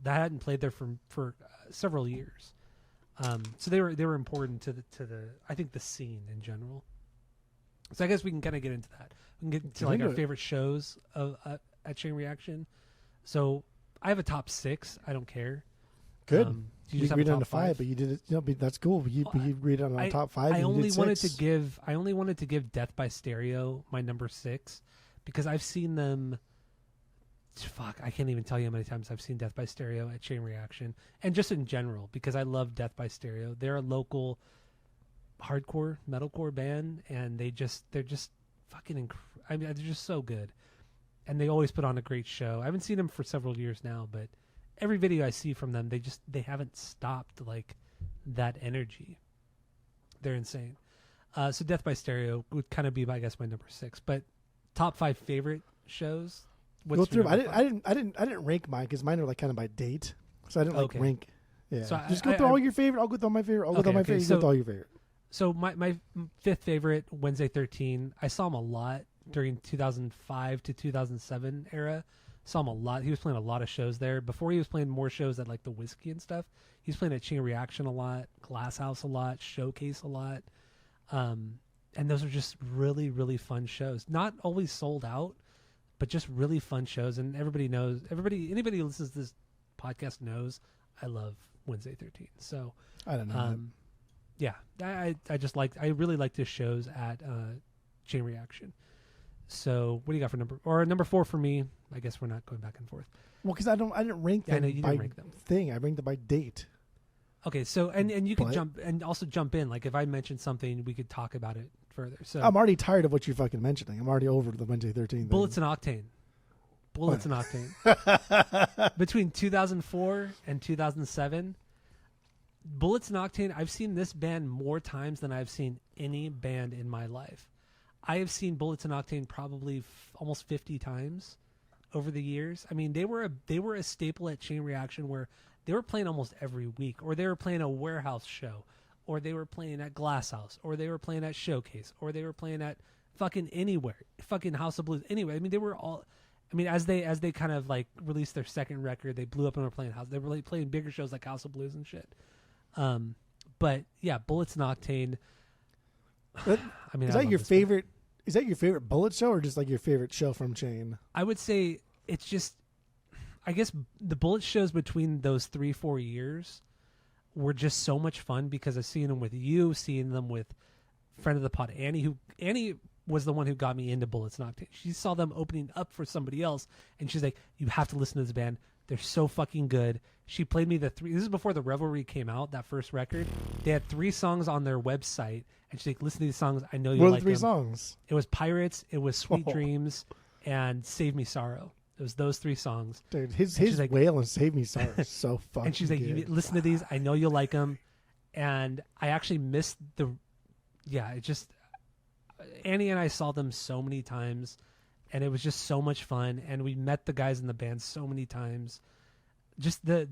Speaker 1: hadn't played there for several years. So they were important to the I think the scene in general. So I guess we can kind of get into that. We can get to like our favorite shows at Chain Reaction. So I have a top 6. I don't care.
Speaker 2: Good.
Speaker 1: Do you just have
Speaker 2: read
Speaker 1: a
Speaker 2: it on
Speaker 1: top
Speaker 2: a five, but you did it. But that's cool. You read it on a top five.
Speaker 1: I only wanted to give Death by Stereo my number 6 because I've seen them. Fuck, I can't even tell you how many times I've seen Death by Stereo at Chain Reaction, and just in general because I love Death by Stereo. They're a local hardcore metalcore band, and they're just fucking I mean, they're just so good, and they always put on a great show. I haven't seen them for several years now, but every video I see from them, they haven't stopped like that energy. They're insane. So Death by Stereo would kind of be, I guess, my number 6. But top 5 favorite shows.
Speaker 2: Go through. I didn't rank mine because mine are like kind of by date, so I didn't rank. Yeah, so just go through all your favorite. I'll go through all my favorite. I'll go through my favorite. So, go through all your favorite.
Speaker 1: So my 5th favorite, Wednesday 13. I saw him a lot during 2005 to 2007 era. Saw him a lot. He was playing a lot of shows there. Before he was playing more shows at like the Whiskey and stuff. He's playing at Chain Reaction a lot, Glass House a lot, Showcase a lot. And those are just really, really fun shows. Not always sold out, but just really fun shows. And anybody who listens to this podcast knows I love Wednesday 13. So
Speaker 2: I don't know.
Speaker 1: Yeah, I really like his shows at Chain Reaction. So what do you got for number 4 for me? I guess we're not going back and forth.
Speaker 2: Well, because I didn't rank them by thing. I ranked them by date.
Speaker 1: Okay, so and you can jump in. Like if I mentioned something, we could talk about it further. So
Speaker 2: I'm already tired of what you're fucking mentioning. I'm already over the Wednesday 13 thing.
Speaker 1: Bullets and Octane. Between 2004 and 2007, Bullets and Octane. I've seen this band more times than I've seen any band in my life. I have seen Bullets and Octane probably almost 50 times over the years. I mean, they were a staple at Chain Reaction where they were playing almost every week, or they were playing a warehouse show, or they were playing at Glass House, or they were playing at Showcase, or they were playing at fucking anywhere, fucking House of Blues. Anyway, I mean, they were all. I mean, as they kind of like released their second record, they blew up and were playing house. They were like playing bigger shows like House of Blues and shit. But yeah, Bullets and Octane. I mean,
Speaker 2: is that your favorite? Is that your favorite Bullet show, or just like your favorite show from Chain?
Speaker 1: I would say it's just, I guess the Bullet shows between those 3-4 years were just so much fun because I've seen them with you, seeing them with friend of the pod Annie was the one who got me into Bullets and Octane. She saw them opening up for somebody else, and she's like, "You have to listen to this band. They're so fucking good." She played me this is before the Revelry came out, that first record. They had 3 songs on their website, and she's like, "Listen to these songs. I know you'll like them."
Speaker 2: What are the 3 songs?
Speaker 1: It was Pirates, it was Sweet Dreams, and Save Me Sorrow. It was those 3 songs.
Speaker 2: Dude, his like, wail and Save Me Sorrow is so fucking
Speaker 1: And she's like,
Speaker 2: good.
Speaker 1: "Listen to these. I know you'll like them." And I actually missed Annie and I saw them so many times, and it was just so much fun. And we met the guys in the band so many times. Just they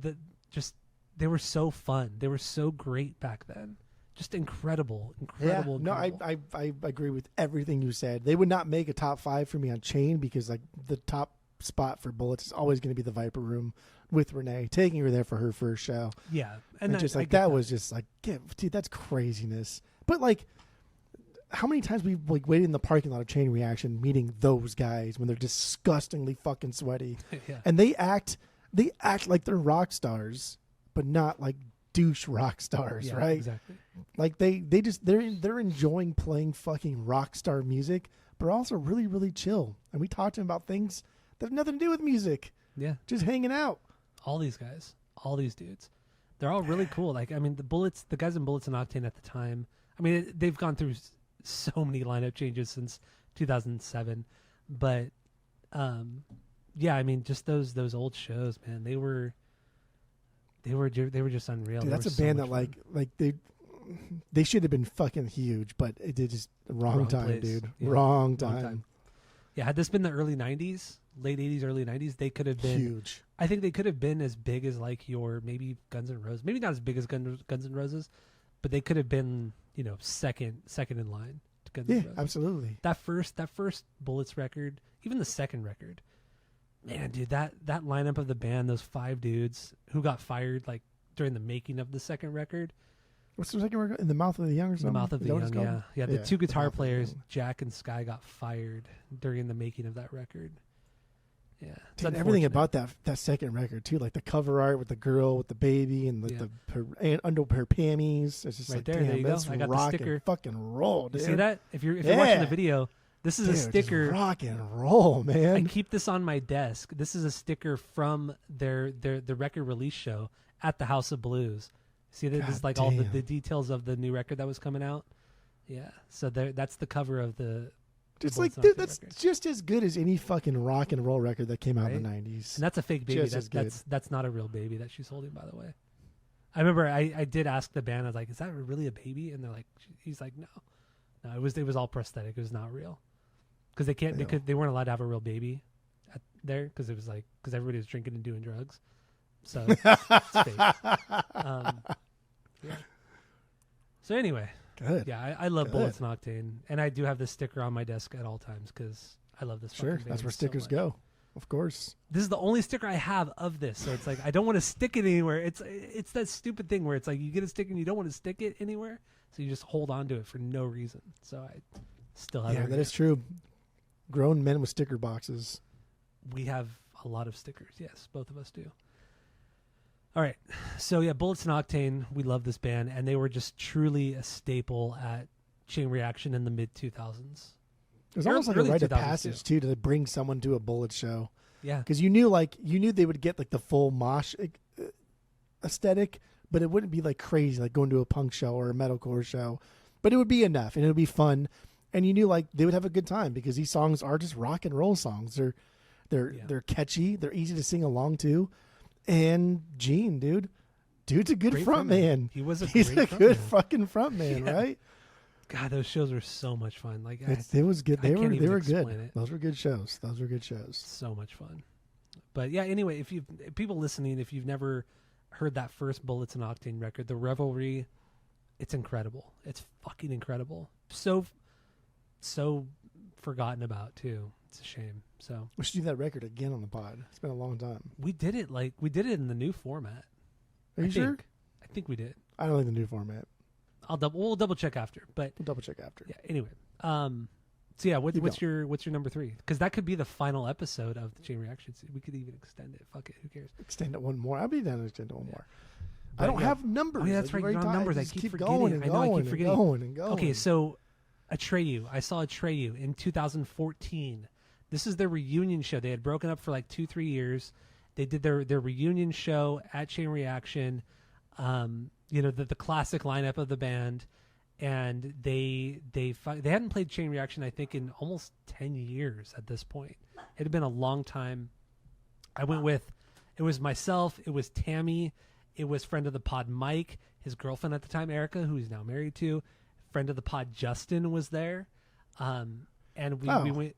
Speaker 1: were so fun. They were so great back then. Just incredible.
Speaker 2: Yeah, no, I agree with everything you said. They would not make a top 5 for me on Chain because like the top spot for Bullets is always going to be the Viper Room with Renee, taking her there for her first show.
Speaker 1: Yeah,
Speaker 2: and just like that was just like, dude, that's craziness. But like, how many times we like waited in the parking lot of Chain Reaction meeting those guys when they're disgustingly fucking sweaty,
Speaker 1: yeah.
Speaker 2: And they act like they're rock stars, but not like douche rock stars,
Speaker 1: yeah,
Speaker 2: right?
Speaker 1: Exactly.
Speaker 2: Like they're enjoying playing fucking rock star music, but also really, really chill. And we talked to them about things that have nothing to do with music.
Speaker 1: Yeah,
Speaker 2: just hanging out.
Speaker 1: All these guys, all these dudes, they're all really cool. Like, I mean, the guys in Bullets and Octane at the time. I mean, they've gone through so many lineup changes since 2007, but yeah, I mean, just those old shows, man. They were just unreal.
Speaker 2: Dude, that's a band that like they should have been fucking huge, but it did just wrong time, place. Dude. Yeah. Wrong time.
Speaker 1: Yeah, had this been the early 90s, late 80s, early 90s, they could have been
Speaker 2: huge.
Speaker 1: I think they could have been as big as like your maybe Guns N' Roses. Maybe not as big as Guns N' Roses, but they could have been, second in line to Guns N' Roses.
Speaker 2: Yeah, absolutely.
Speaker 1: That first Bullets record, even the second record. Man, dude, that lineup of the band, those 5 dudes who got fired like during the making of the second record.
Speaker 2: What's the second record? In the Mouth of the Young or something?
Speaker 1: In the Mouth of the Young, yeah. The 2 guitar players, Jack and Sky, got fired during the making of that record. Yeah,
Speaker 2: dude, everything about that second record too, like the cover art with the girl with the baby and and under her panties. It's just
Speaker 1: right
Speaker 2: like,
Speaker 1: there.
Speaker 2: damn,
Speaker 1: There you
Speaker 2: that's
Speaker 1: go. I got
Speaker 2: rock
Speaker 1: the sticker.
Speaker 2: and fucking roll, dude.
Speaker 1: You see that? If you're watching the video, this is a sticker.
Speaker 2: Just rock and roll, man.
Speaker 1: I keep this on my desk. This is a sticker from the record release show at the House of Blues. See that? This is like all the details of the new record that was coming out. Yeah. So that's the cover of the.
Speaker 2: It's like, dude, that's just as good as any fucking rock and roll record that came out in the 90s.
Speaker 1: And that's a fake baby. That's not a real baby that she's holding, by the way. I remember I did ask the band, I was like, is that really a baby? And they're like, he's like, no, it was all prosthetic. It was not real. Because they weren't allowed to have a real baby there because everybody was drinking and doing drugs. So it's fake. Yeah. So anyway.
Speaker 2: Good.
Speaker 1: Yeah, I love Bullets and Octane, and I do have this sticker on my desk at all times because I love this.
Speaker 2: Sure, that's where stickers go. Of course.
Speaker 1: This is the only sticker I have of this, so it's like I don't want to stick it anywhere. It's that stupid thing where it's like you get a sticker and you don't want to stick it anywhere, so you just hold on to it for no reason. So I still have.
Speaker 2: Yeah, that is true. Grown men with sticker boxes.
Speaker 1: We have a lot of stickers. Yes, both of us do. All right. So, yeah, Bullets and Octane, we love this band, and they were just truly a staple at Chain Reaction in the mid-2000s.
Speaker 2: It was almost like a rite of passage, too, to bring someone to a Bullet show.
Speaker 1: Yeah.
Speaker 2: Because you knew they would get, like, the full mosh aesthetic, but it wouldn't be, like, crazy, like going to a punk show or a metalcore show. But it would be enough, and it would be fun. And you knew, like, they would have a good time because these songs are just rock and roll songs. They're catchy. They're easy to sing along to. And Gene, dude's a good front man.
Speaker 1: He's a
Speaker 2: good fucking front man, right?
Speaker 1: God, those shows were so much fun. Like
Speaker 2: it was good. They were good.
Speaker 1: It.
Speaker 2: Those were good shows.
Speaker 1: So much fun. But yeah, anyway, if people listening, if you've never heard that first Bullets and Octane record, The Revelry, it's incredible. It's fucking incredible. So forgotten about too. It's a shame. So
Speaker 2: we should do that record again on the pod. It's been a long time.
Speaker 1: We did it in the new format.
Speaker 2: Are you sure?
Speaker 1: I think we did.
Speaker 2: I don't like the new format.
Speaker 1: We'll double check after. But
Speaker 2: we'll double check after.
Speaker 1: Yeah. Anyway. So yeah, what's your number 3? Because that could be the final episode of the Chain Reaction. We could even extend it. Fuck it. Who cares?
Speaker 2: Extend it one more. I'll be down to extend it one more. But I don't have numbers.
Speaker 1: Oh yeah, that's right. You're on numbers. I keep forgetting. I keep forgetting.
Speaker 2: Going.
Speaker 1: Okay, so Atreyu. I saw Atreyu in 2014. This is their reunion show. They had broken up for like 2-3 years. They did their reunion show at Chain Reaction. The classic lineup of the band, and they hadn't played Chain Reaction I think in almost 10 years at this point. It had been a long time. I went with, it was myself, it was Tammy, it was friend of the pod Mike, his girlfriend at the time Erica, who he's now married to, friend of the pod Justin was there, and we went.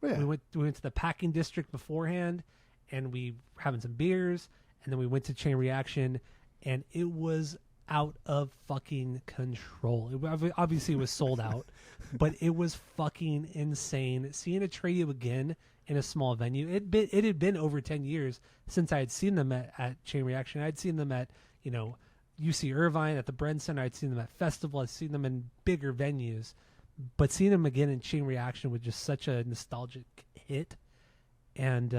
Speaker 1: Yeah. We went to the packing district beforehand, and we were having some beers, and then we went to Chain Reaction, and it was out of fucking control. Obviously, it was sold out, but it was fucking insane. Seeing Atreyu again in a small venue, it had been over 10 years since I had seen them at Chain Reaction. I'd seen them at UC Irvine, at the Bren Center. I'd seen them at Festival. I'd seen them in bigger venues. But seeing them again in Chain Reaction was just such a nostalgic hit, and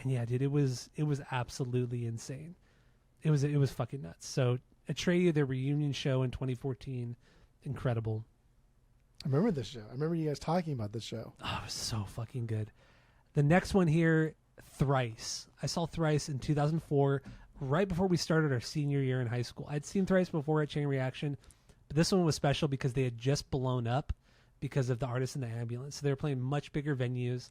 Speaker 1: yeah, dude, it was absolutely insane. It was fucking nuts. So Atreyu, their reunion show in 2014, incredible.
Speaker 2: I remember this show. I remember you guys talking about this show.
Speaker 1: Oh, it was so fucking good. The next one here, Thrice. I saw Thrice in 2004, right before we started our senior year in high school. I'd seen Thrice before at Chain Reaction. This one was special because they had just blown up because of the Artist in the Ambulance. So they were playing much bigger venues.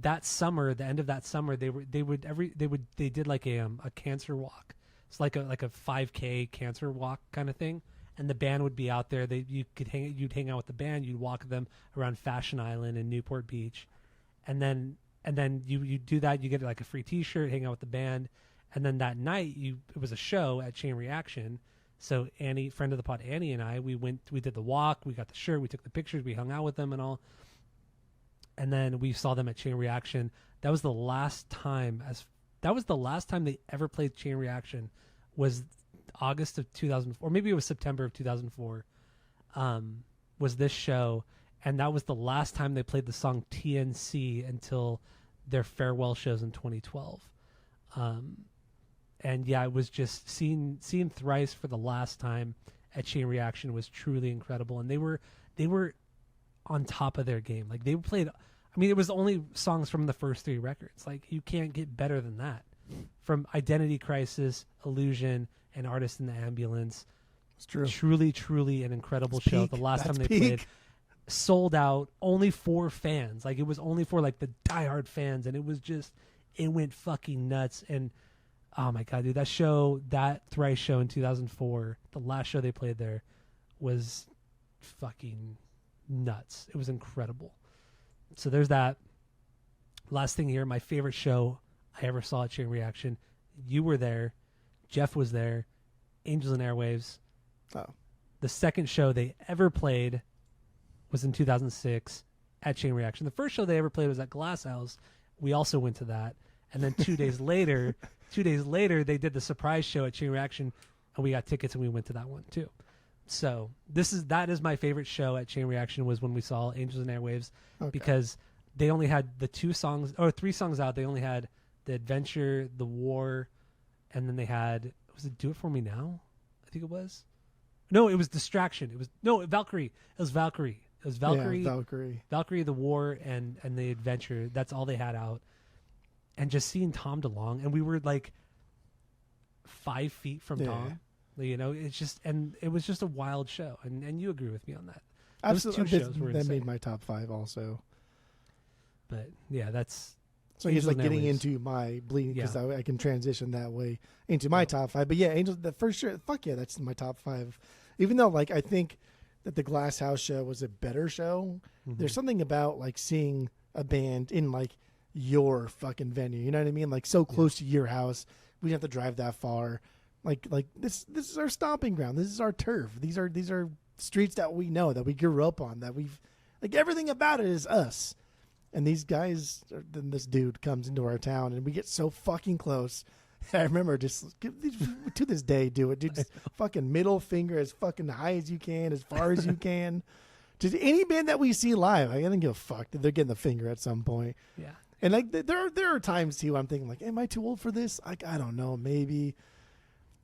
Speaker 1: That summer, the end of that summer, they did like a cancer walk. It's like a 5K cancer walk kind of thing. And the band would be out there. You'd hang out with the band. You'd walk them around Fashion Island and Newport Beach, and then you do that. You get like a free T-shirt, hang out with the band, and then that night it was a show at Chain Reaction. So Annie, friend of the pod, Annie and I, we did the walk, we got the shirt, we took the pictures, we hung out with them and all. And then we saw them at Chain Reaction. That was the last time they ever played Chain Reaction, was August of 2004, or maybe it was September of 2004, was this show. And that was the last time they played the song TNC until their farewell shows in 2012. And yeah, it was just seeing Thrice for the last time at Chain Reaction was truly incredible. And they were on top of their game. Like they played, I mean, it was only songs from the first 3 records. Like you can't get better than that. From Identity Crisis, Illusion, and Artist in the Ambulance.
Speaker 2: It's true.
Speaker 1: Truly an incredible show.
Speaker 2: Peak.
Speaker 1: The last
Speaker 2: That's
Speaker 1: time they played, sold out, only for fans. Like it was only for like the diehard fans, and it went fucking nuts. And oh my god, dude, that Thrice show in 2004, the last show they played there, was fucking nuts. It was incredible. So there's that. Last thing here, my favorite show I ever saw at Chain Reaction. You were there. Jeff was there. Angels and Airwaves.
Speaker 2: Oh.
Speaker 1: The second show they ever played was in 2006 at Chain Reaction. The first show they ever played was at Glass House. We also went to that. And then 2 days later, they did the surprise show at Chain Reaction, and we got tickets and we went to that one too. So that is my favorite show at Chain Reaction, was when we saw Angels and Airwaves, because they only had the 3 songs out. They only had The Adventure, The War, and then they had, was it Do It For Me Now? I think it was. No, it was Distraction. Valkyrie. It was Valkyrie.
Speaker 2: Yeah,
Speaker 1: Valkyrie, The War, and The Adventure. That's all they had out. And just seeing Tom DeLonge, and we were like 5 feet from Tom. You know, it's just, and it was just a wild show. And you agree with me on that.
Speaker 2: Absolutely.
Speaker 1: Those 2 shows were
Speaker 2: that
Speaker 1: insane.
Speaker 2: made my top 5 also.
Speaker 1: But yeah, that's...
Speaker 2: So he's like getting into my bleeding, because I can transition that way into my top 5. But yeah, Angels, the first show, fuck yeah, that's my top 5. Even though like I think that the Glass House show was a better show, there's something about like seeing a band in like your fucking venue. You know what I mean? Like so close to your house. We didn't have to drive that far. Like this is our stomping ground. This is our turf. These are streets that we know, that we grew up on, that we've, like, everything about it is us. And these guys, then this dude comes into our town, and we get so fucking close. I remember just to this day, do it, dude. Just fucking middle finger as fucking high as you can, as far as you can. Just any band that we see live, I don't give a fuck. They're getting the finger at some point.
Speaker 1: Yeah.
Speaker 2: And like there are times too, I'm thinking like, am I too old for this? Like, I don't know, maybe.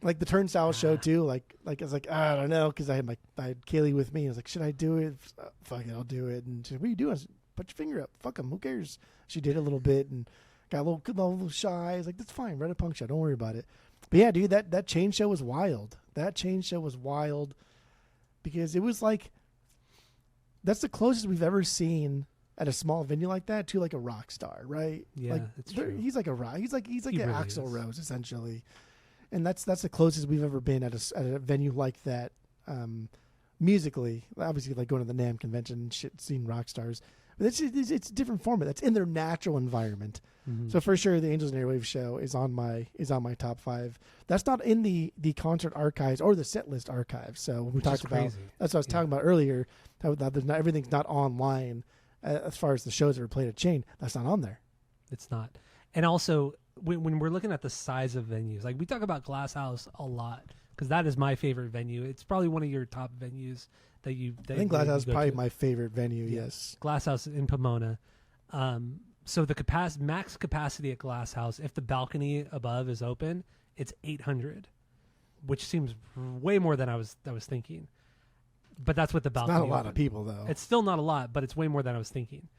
Speaker 2: Like the Turnstile show too. Like I was like, I don't know, because I had Kaylee with me. I was like, should I do it? Fuck it, I'll do it. And she said, what are you doing? I said, put your finger up. Fuck them. Who cares? She did a little bit and got a little shy. I was like, that's fine. Read a punk show. Don't worry about it. But yeah, dude, that Chain show was wild. That Chain show was wild because it was like, that's the closest we've ever seen at a small venue like that to like a rock star, right?
Speaker 1: Yeah,
Speaker 2: like,
Speaker 1: it's true.
Speaker 2: He's like a rock. He's like
Speaker 1: He
Speaker 2: an
Speaker 1: really
Speaker 2: Axl
Speaker 1: is.
Speaker 2: Rose essentially, and that's the closest we've ever been at a venue like that. Musically, obviously, like going to the NAMM convention and shit, seeing rock stars, but it's a different format. That's in their natural environment.
Speaker 1: Mm-hmm.
Speaker 2: So for sure, the Angels and Airwaves show is on my top 5. That's not in the concert archives or the set list archives. So when we talked about, that's what I was talking about earlier. How there's not, everything's not online as far as the shows that are played at Chain. That's not on there.
Speaker 1: It's not. And also, when we're looking at the size of venues, like we talk about Glass House a lot because that is my favorite venue. It's probably one of your top venues that you.
Speaker 2: I think Glass House is probably my favorite venue. Yeah. Yes,
Speaker 1: Glass House in Pomona. So the max capacity at Glass House, if the balcony above is open, it's 800, which seems way more than I was thinking. But that's what the balcony.
Speaker 2: It's not a lot of people though.
Speaker 1: It's still not a lot, but it's way more than I was thinking.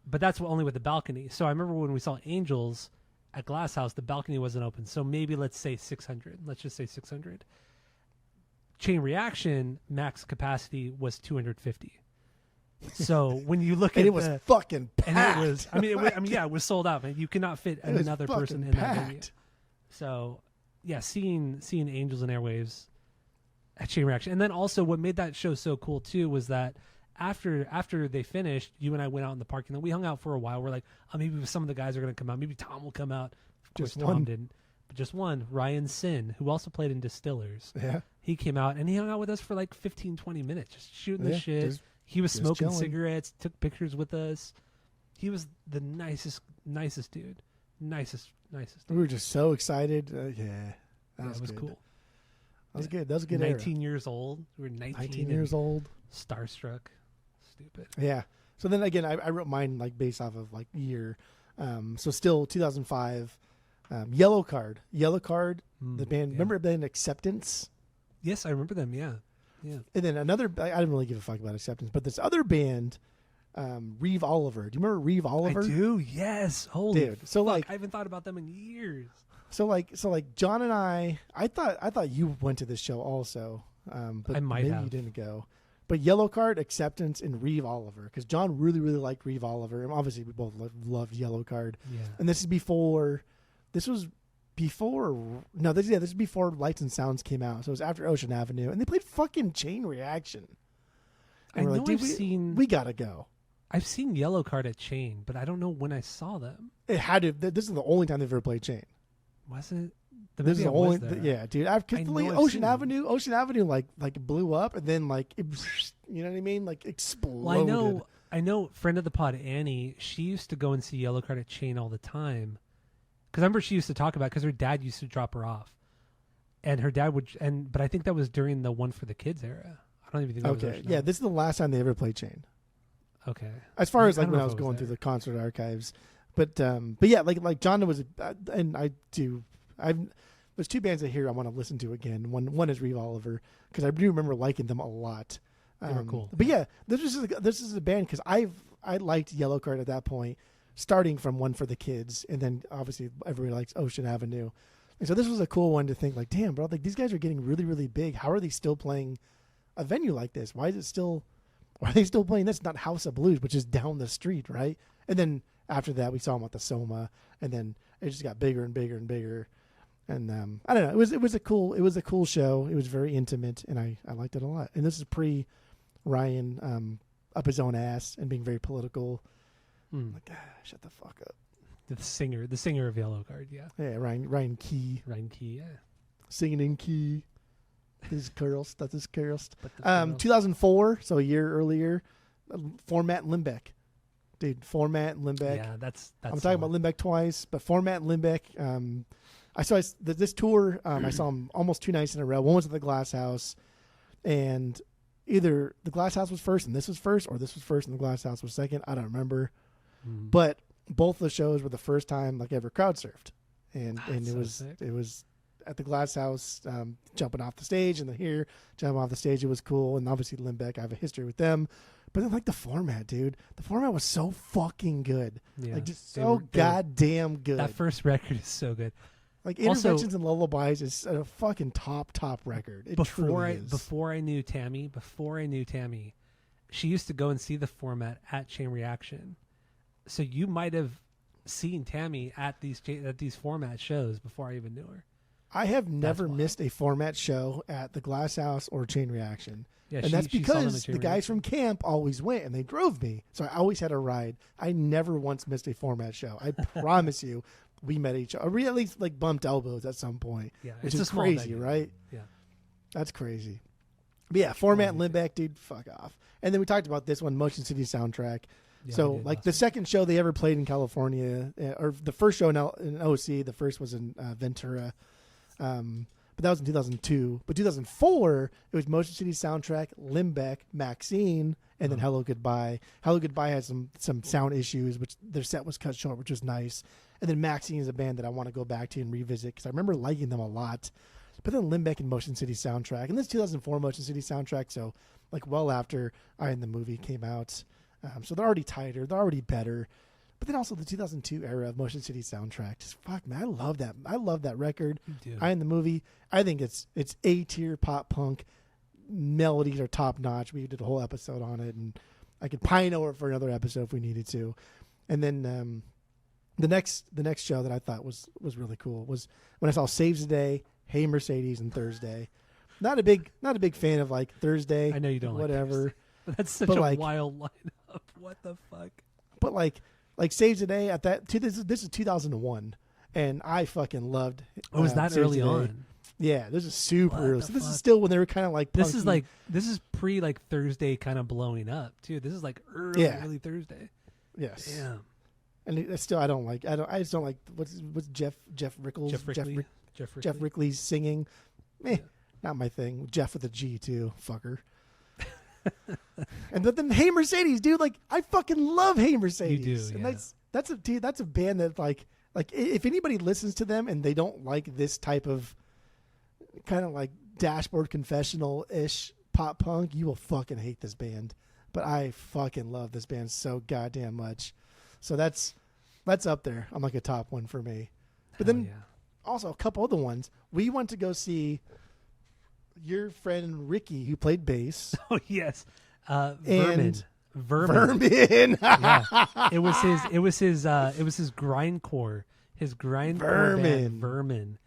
Speaker 1: But that's only with the balcony. So I remember when we saw Angels at Glass House, the balcony wasn't open. So maybe let's say 600. Let's just say 600. Chain Reaction max capacity was 250. So when you look at
Speaker 2: it was fucking packed.
Speaker 1: And it was, it was sold out. Man. You cannot fit another person in that venue. So yeah, seeing Angels and Airwaves at Chain Reaction, and then also what made that show so cool too was that after they finished, you and I went out in the parking lot. We hung out for a while. We're like, oh, maybe some of the guys are going to come out. Maybe Tom will come out. Of course, Tom didn't. But just one, Ryan Sin, who also played in Distillers.
Speaker 2: Yeah.
Speaker 1: He came out and he hung out with us for like 15, 20 minutes, just shooting the shit. He was smoking cigarettes, took pictures with us. He was the nicest dude. Nicest dude.
Speaker 2: We were just so excited. That was
Speaker 1: cool.
Speaker 2: That was good. That was a good
Speaker 1: 19 years old. We were 19
Speaker 2: years old.
Speaker 1: Starstruck. Stupid.
Speaker 2: Yeah. So then again, I wrote mine like based off of like year. So still 2005. Yellow Card, the band.
Speaker 1: Yeah.
Speaker 2: Remember the band Acceptance?
Speaker 1: Yes, I remember them. Yeah.
Speaker 2: And then another. I didn't really give a fuck about Acceptance, but this other band, Reeve Oliver. Do you remember Reeve Oliver?
Speaker 1: I do. Yes. Holy
Speaker 2: dude. So
Speaker 1: fuck,
Speaker 2: like,
Speaker 1: I haven't thought about them in years.
Speaker 2: So like John and I thought you went to this show also, but
Speaker 1: I might
Speaker 2: maybe
Speaker 1: have.
Speaker 2: you didn't go. But Yellow Card, Acceptance, and Reeve Oliver, because John really liked Reeve Oliver, and obviously we both loved Yellow Card.
Speaker 1: Yeah.
Speaker 2: And this was before Lights and Sounds came out, so it was after Ocean Avenue, and they played fucking Chain Reaction. And
Speaker 1: I know
Speaker 2: we gotta go.
Speaker 1: I've seen Yellow Card at Chain, but I don't know when I saw them.
Speaker 2: It had to. This is the only time they've ever played Chain.
Speaker 1: Was it?
Speaker 2: This is the only, yeah, dude. Because like Ocean Avenue like blew up, and then like it, you know what I mean, like exploded.
Speaker 1: Well, I know. Friend of the pod, Annie. She used to go and see Yellow Card at Chain all the time. Because I remember she used to talk about because her dad used to drop her off, and her dad would. But I think that was during the One for the Kids era. I don't even think that was Ocean Avenue.
Speaker 2: This is the last time they ever played Chain.
Speaker 1: Okay.
Speaker 2: As far as like when I was going through the concert archives, but yeah, like John was, and I do. There's two bands I hear I want to listen to again. One is Reeve Oliver, because I do remember liking them a lot.
Speaker 1: They were cool.
Speaker 2: But yeah, this is a band because I liked Yellow Card at that point, starting from One for the Kids, and then obviously everybody likes Ocean Avenue, and so this was a cool one to think like, damn, bro, like these guys are getting really big. How are they still playing a venue like this? Why are they still playing this? Not House of Blues, which is down the street, right? And then after that, we saw them at the Soma, and then it just got bigger and bigger and bigger. And I don't know. It was a cool show. It was very intimate, and I liked it a lot. And this is pre Ryan up his own ass and being very political. Like, shut the fuck up.
Speaker 1: The singer of Yellow Card, yeah.
Speaker 2: Yeah, Ryan Key.
Speaker 1: Yeah.
Speaker 2: Singing in key. His curls. That's his curls. 2004, so a year earlier. Format Limbeck. Dude, Format Limbeck.
Speaker 1: Yeah, that's
Speaker 2: I'm talking about Limbeck twice, but Format Limbeck. I saw this tour. I saw them almost 2 nights in a row. One was at the Glass House, and either the Glass House was first and this was first, or this was first and the Glass House was second. I don't remember, but both the shows were the first time like ever crowd surfed, and it was at the Glass House, jumping off the stage, and then here jumping off the stage. It was cool, and obviously Limbeck, I have a history with them. But then, like, the format, dude. The format was so fucking good.
Speaker 1: Yeah,
Speaker 2: like, just goddamn good.
Speaker 1: That first record is so good.
Speaker 2: Like, Interventions and Lullabies is a fucking top record. It truly is.
Speaker 1: Before I knew Tammy, she used to go and see the format at Chain Reaction. So you might have seen Tammy at these format shows before I even knew her.
Speaker 2: I have never missed a format show at the Glass House or Chain Reaction.
Speaker 1: Yeah,
Speaker 2: and that's because the guys from camp always went and they drove me. So I always had a ride. I never once missed a format show. I promise you, we met each other. We at least like bumped elbows at some point.
Speaker 1: Yeah,
Speaker 2: which is crazy, venue, right?
Speaker 1: Yeah.
Speaker 2: That's crazy. But yeah, Format Limbeck, dude, fuck off. And then we talked about this one, Motion City soundtrack. Yeah, so like the second show they ever played in California, or the first show in OC, the first was in Ventura. But that was in 2002. But 2004, it was Motion City soundtrack, Limbeck, Maxine, and then Hello Goodbye. Hello Goodbye had some sound issues, which their set was cut short, which was nice. And then Maxine is a band that I want to go back to and revisit because I remember liking them a lot. But then Limbeck and Motion City soundtrack, and this 2004 Motion City soundtrack, so like well after I and the movie came out. So they're already tighter, they're already better. But then also the 2002 era of Motion City soundtrack. Just fuck, man, I love that. I love that record. I in the movie. I think it's A-tier pop punk. Melodies are top notch. We did a whole episode on it, and I could pine over it for another episode if we needed to. And then the next show that I thought was really cool was when I saw Saves the Day, Hey Mercedes, and Thursday. Not a big fan of like Thursday.
Speaker 1: I know you don't
Speaker 2: whatever.
Speaker 1: Like Thursday. That's such a wild lineup. What the fuck?
Speaker 2: But like Saves the Day at that. This is 2001, and I fucking loved.
Speaker 1: Oh, was that early on?
Speaker 2: Yeah, this is super early. So this is still when they were kind of like.
Speaker 1: Punky. This is pre like Thursday kind of blowing up too. This is like early Thursday.
Speaker 2: Yes.
Speaker 1: Damn.
Speaker 2: And it's still I just don't like what's Jeff Rickles. Jeff Rickley's singing. Not my thing. Jeff with a G too, fucker. And then Hey Mercedes, dude, like I fucking love Hey Mercedes.
Speaker 1: You do,
Speaker 2: and
Speaker 1: yeah.
Speaker 2: That's a band that like if anybody listens to them and they don't like this type of kind of like Dashboard Confessional ish pop punk, you will fucking hate this band. But I fucking love this band so goddamn much. So that's up there on like a top one for me. But then also a couple other ones. We went to go see your friend Ricky, who played bass.
Speaker 1: Oh yes, Vermin.
Speaker 2: Yeah.
Speaker 1: It was his grindcore. His grindcore band, Vermin.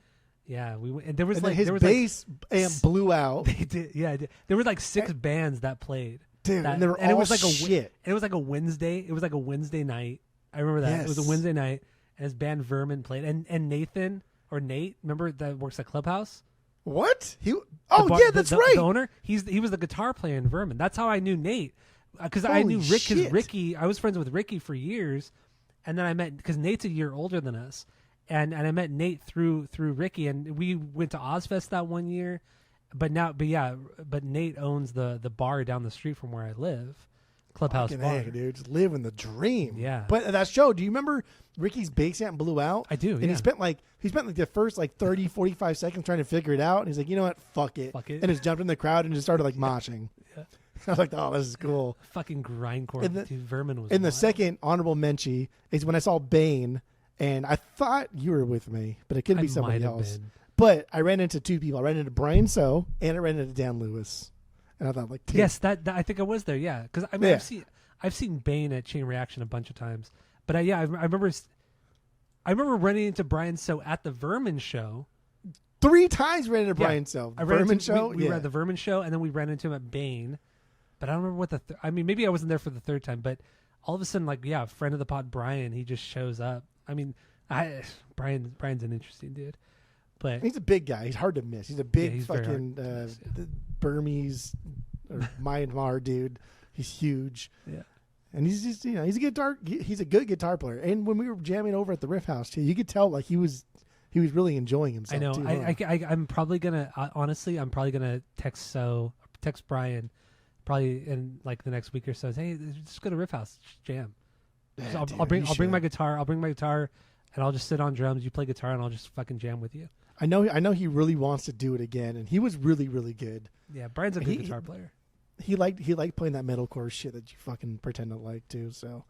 Speaker 1: Yeah, we went. And there was
Speaker 2: his bass amp blew out.
Speaker 1: They did. Yeah, there were like 6 bands that played.
Speaker 2: Dude, and they were all shit.
Speaker 1: And it was like a Wednesday. It was like a Wednesday night. I remember that. Yes. It was a Wednesday night, and his band Vermin played. And Nathan or Nate, remember that works at Clubhouse?
Speaker 2: What? That's right.
Speaker 1: The owner. He was the guitar player in Vermin. That's how I knew Nate, because I knew Rick. Because Ricky, I was friends with Ricky for years, and then I met because Nate's a year older than us, and I met Nate through Ricky, and we went to Ozfest that one year. But Nate owns the bar down the street from where I live, Clubhouse
Speaker 2: fucking
Speaker 1: Bar.
Speaker 2: Heck, dude, just living the dream.
Speaker 1: Yeah.
Speaker 2: But that show, do you remember Ricky's bass amp blew out?
Speaker 1: I do.
Speaker 2: And he spent like the first like 30, 45 seconds trying to figure it out. And he's like, you know what? Fuck it. And just jumped in the crowd and just started like moshing. Yeah. I was like, oh, this is cool.
Speaker 1: Fucking grindcore. Dude, Vermin was.
Speaker 2: And the second honorable mention is when I saw Bane, and I thought you were with me, but it could be somebody else. But I ran into 2 people. I ran into Brian So, and I ran into Dan Lewis. And I thought, like,
Speaker 1: yes, that I think I was there. Yeah, because I mean, I've seen Bane at Chain Reaction a bunch of times. But I remember running into Brian So at the Vermin show.
Speaker 2: 3 times ran into Brian So. Vermin show.
Speaker 1: We were at the Vermin show, and then we ran into him at Bane. But I don't remember what I mean, maybe I wasn't there for the 3rd time. But all of a sudden, like, a friend of the pod, Brian, he just shows up. I mean, Brian's an interesting dude. But
Speaker 2: he's a big guy. He's hard to miss. He's a big fucking Burmese or Myanmar dude. He's huge. Yeah. And he's just, he's a good guitar player. And when we were jamming over at the Riff House too, you could tell like he was really enjoying himself.
Speaker 1: I know.
Speaker 2: Too,
Speaker 1: I'm probably gonna honestly, text Brian probably in like the next week or so. Hey, just go to Riff House, just jam. Yeah, so I'll bring my guitar. I'll bring my guitar, and I'll just sit on drums. You play guitar, and I'll just fucking jam with you.
Speaker 2: I know he really wants to do it again, and he was really, really good.
Speaker 1: Yeah, Brian's a good guitar player.
Speaker 2: He liked playing that metalcore shit that you fucking pretend to like too. So,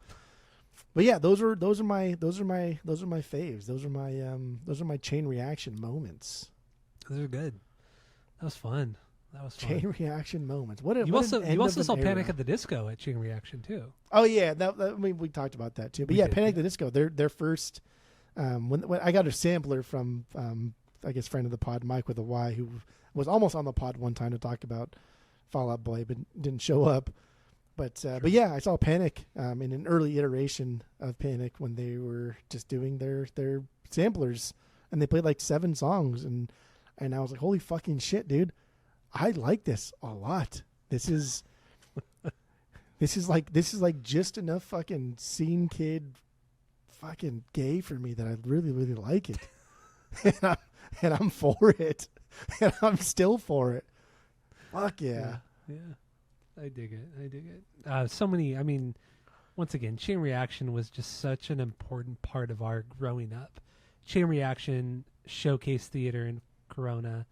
Speaker 2: but yeah, those are my faves. Those are my Chain Reaction moments.
Speaker 1: Those are good. That was fun.
Speaker 2: Chain Reaction moments.
Speaker 1: You also saw Panic at the Disco at Chain Reaction too.
Speaker 2: Oh yeah, we talked about that too. But Panic at the Disco, their first. When I got a sampler from I guess friend of the pod, Mike with a Y, who was almost on the pod one time to talk about Fall Out Boy, but didn't show up. But yeah, I saw Panic in an early iteration of Panic when they were just doing their samplers, and they played like 7 songs, and I was like, holy fucking shit, dude, I like this a lot. This is like just enough fucking scene kid, fucking gay for me that I really, really like it. and I'm for it. And I'm still for it. Fuck yeah.
Speaker 1: Yeah. I dig it. So many, I mean, once again, Chain Reaction was just such an important part of our growing up. Chain Reaction, Showcase Theater in Corona.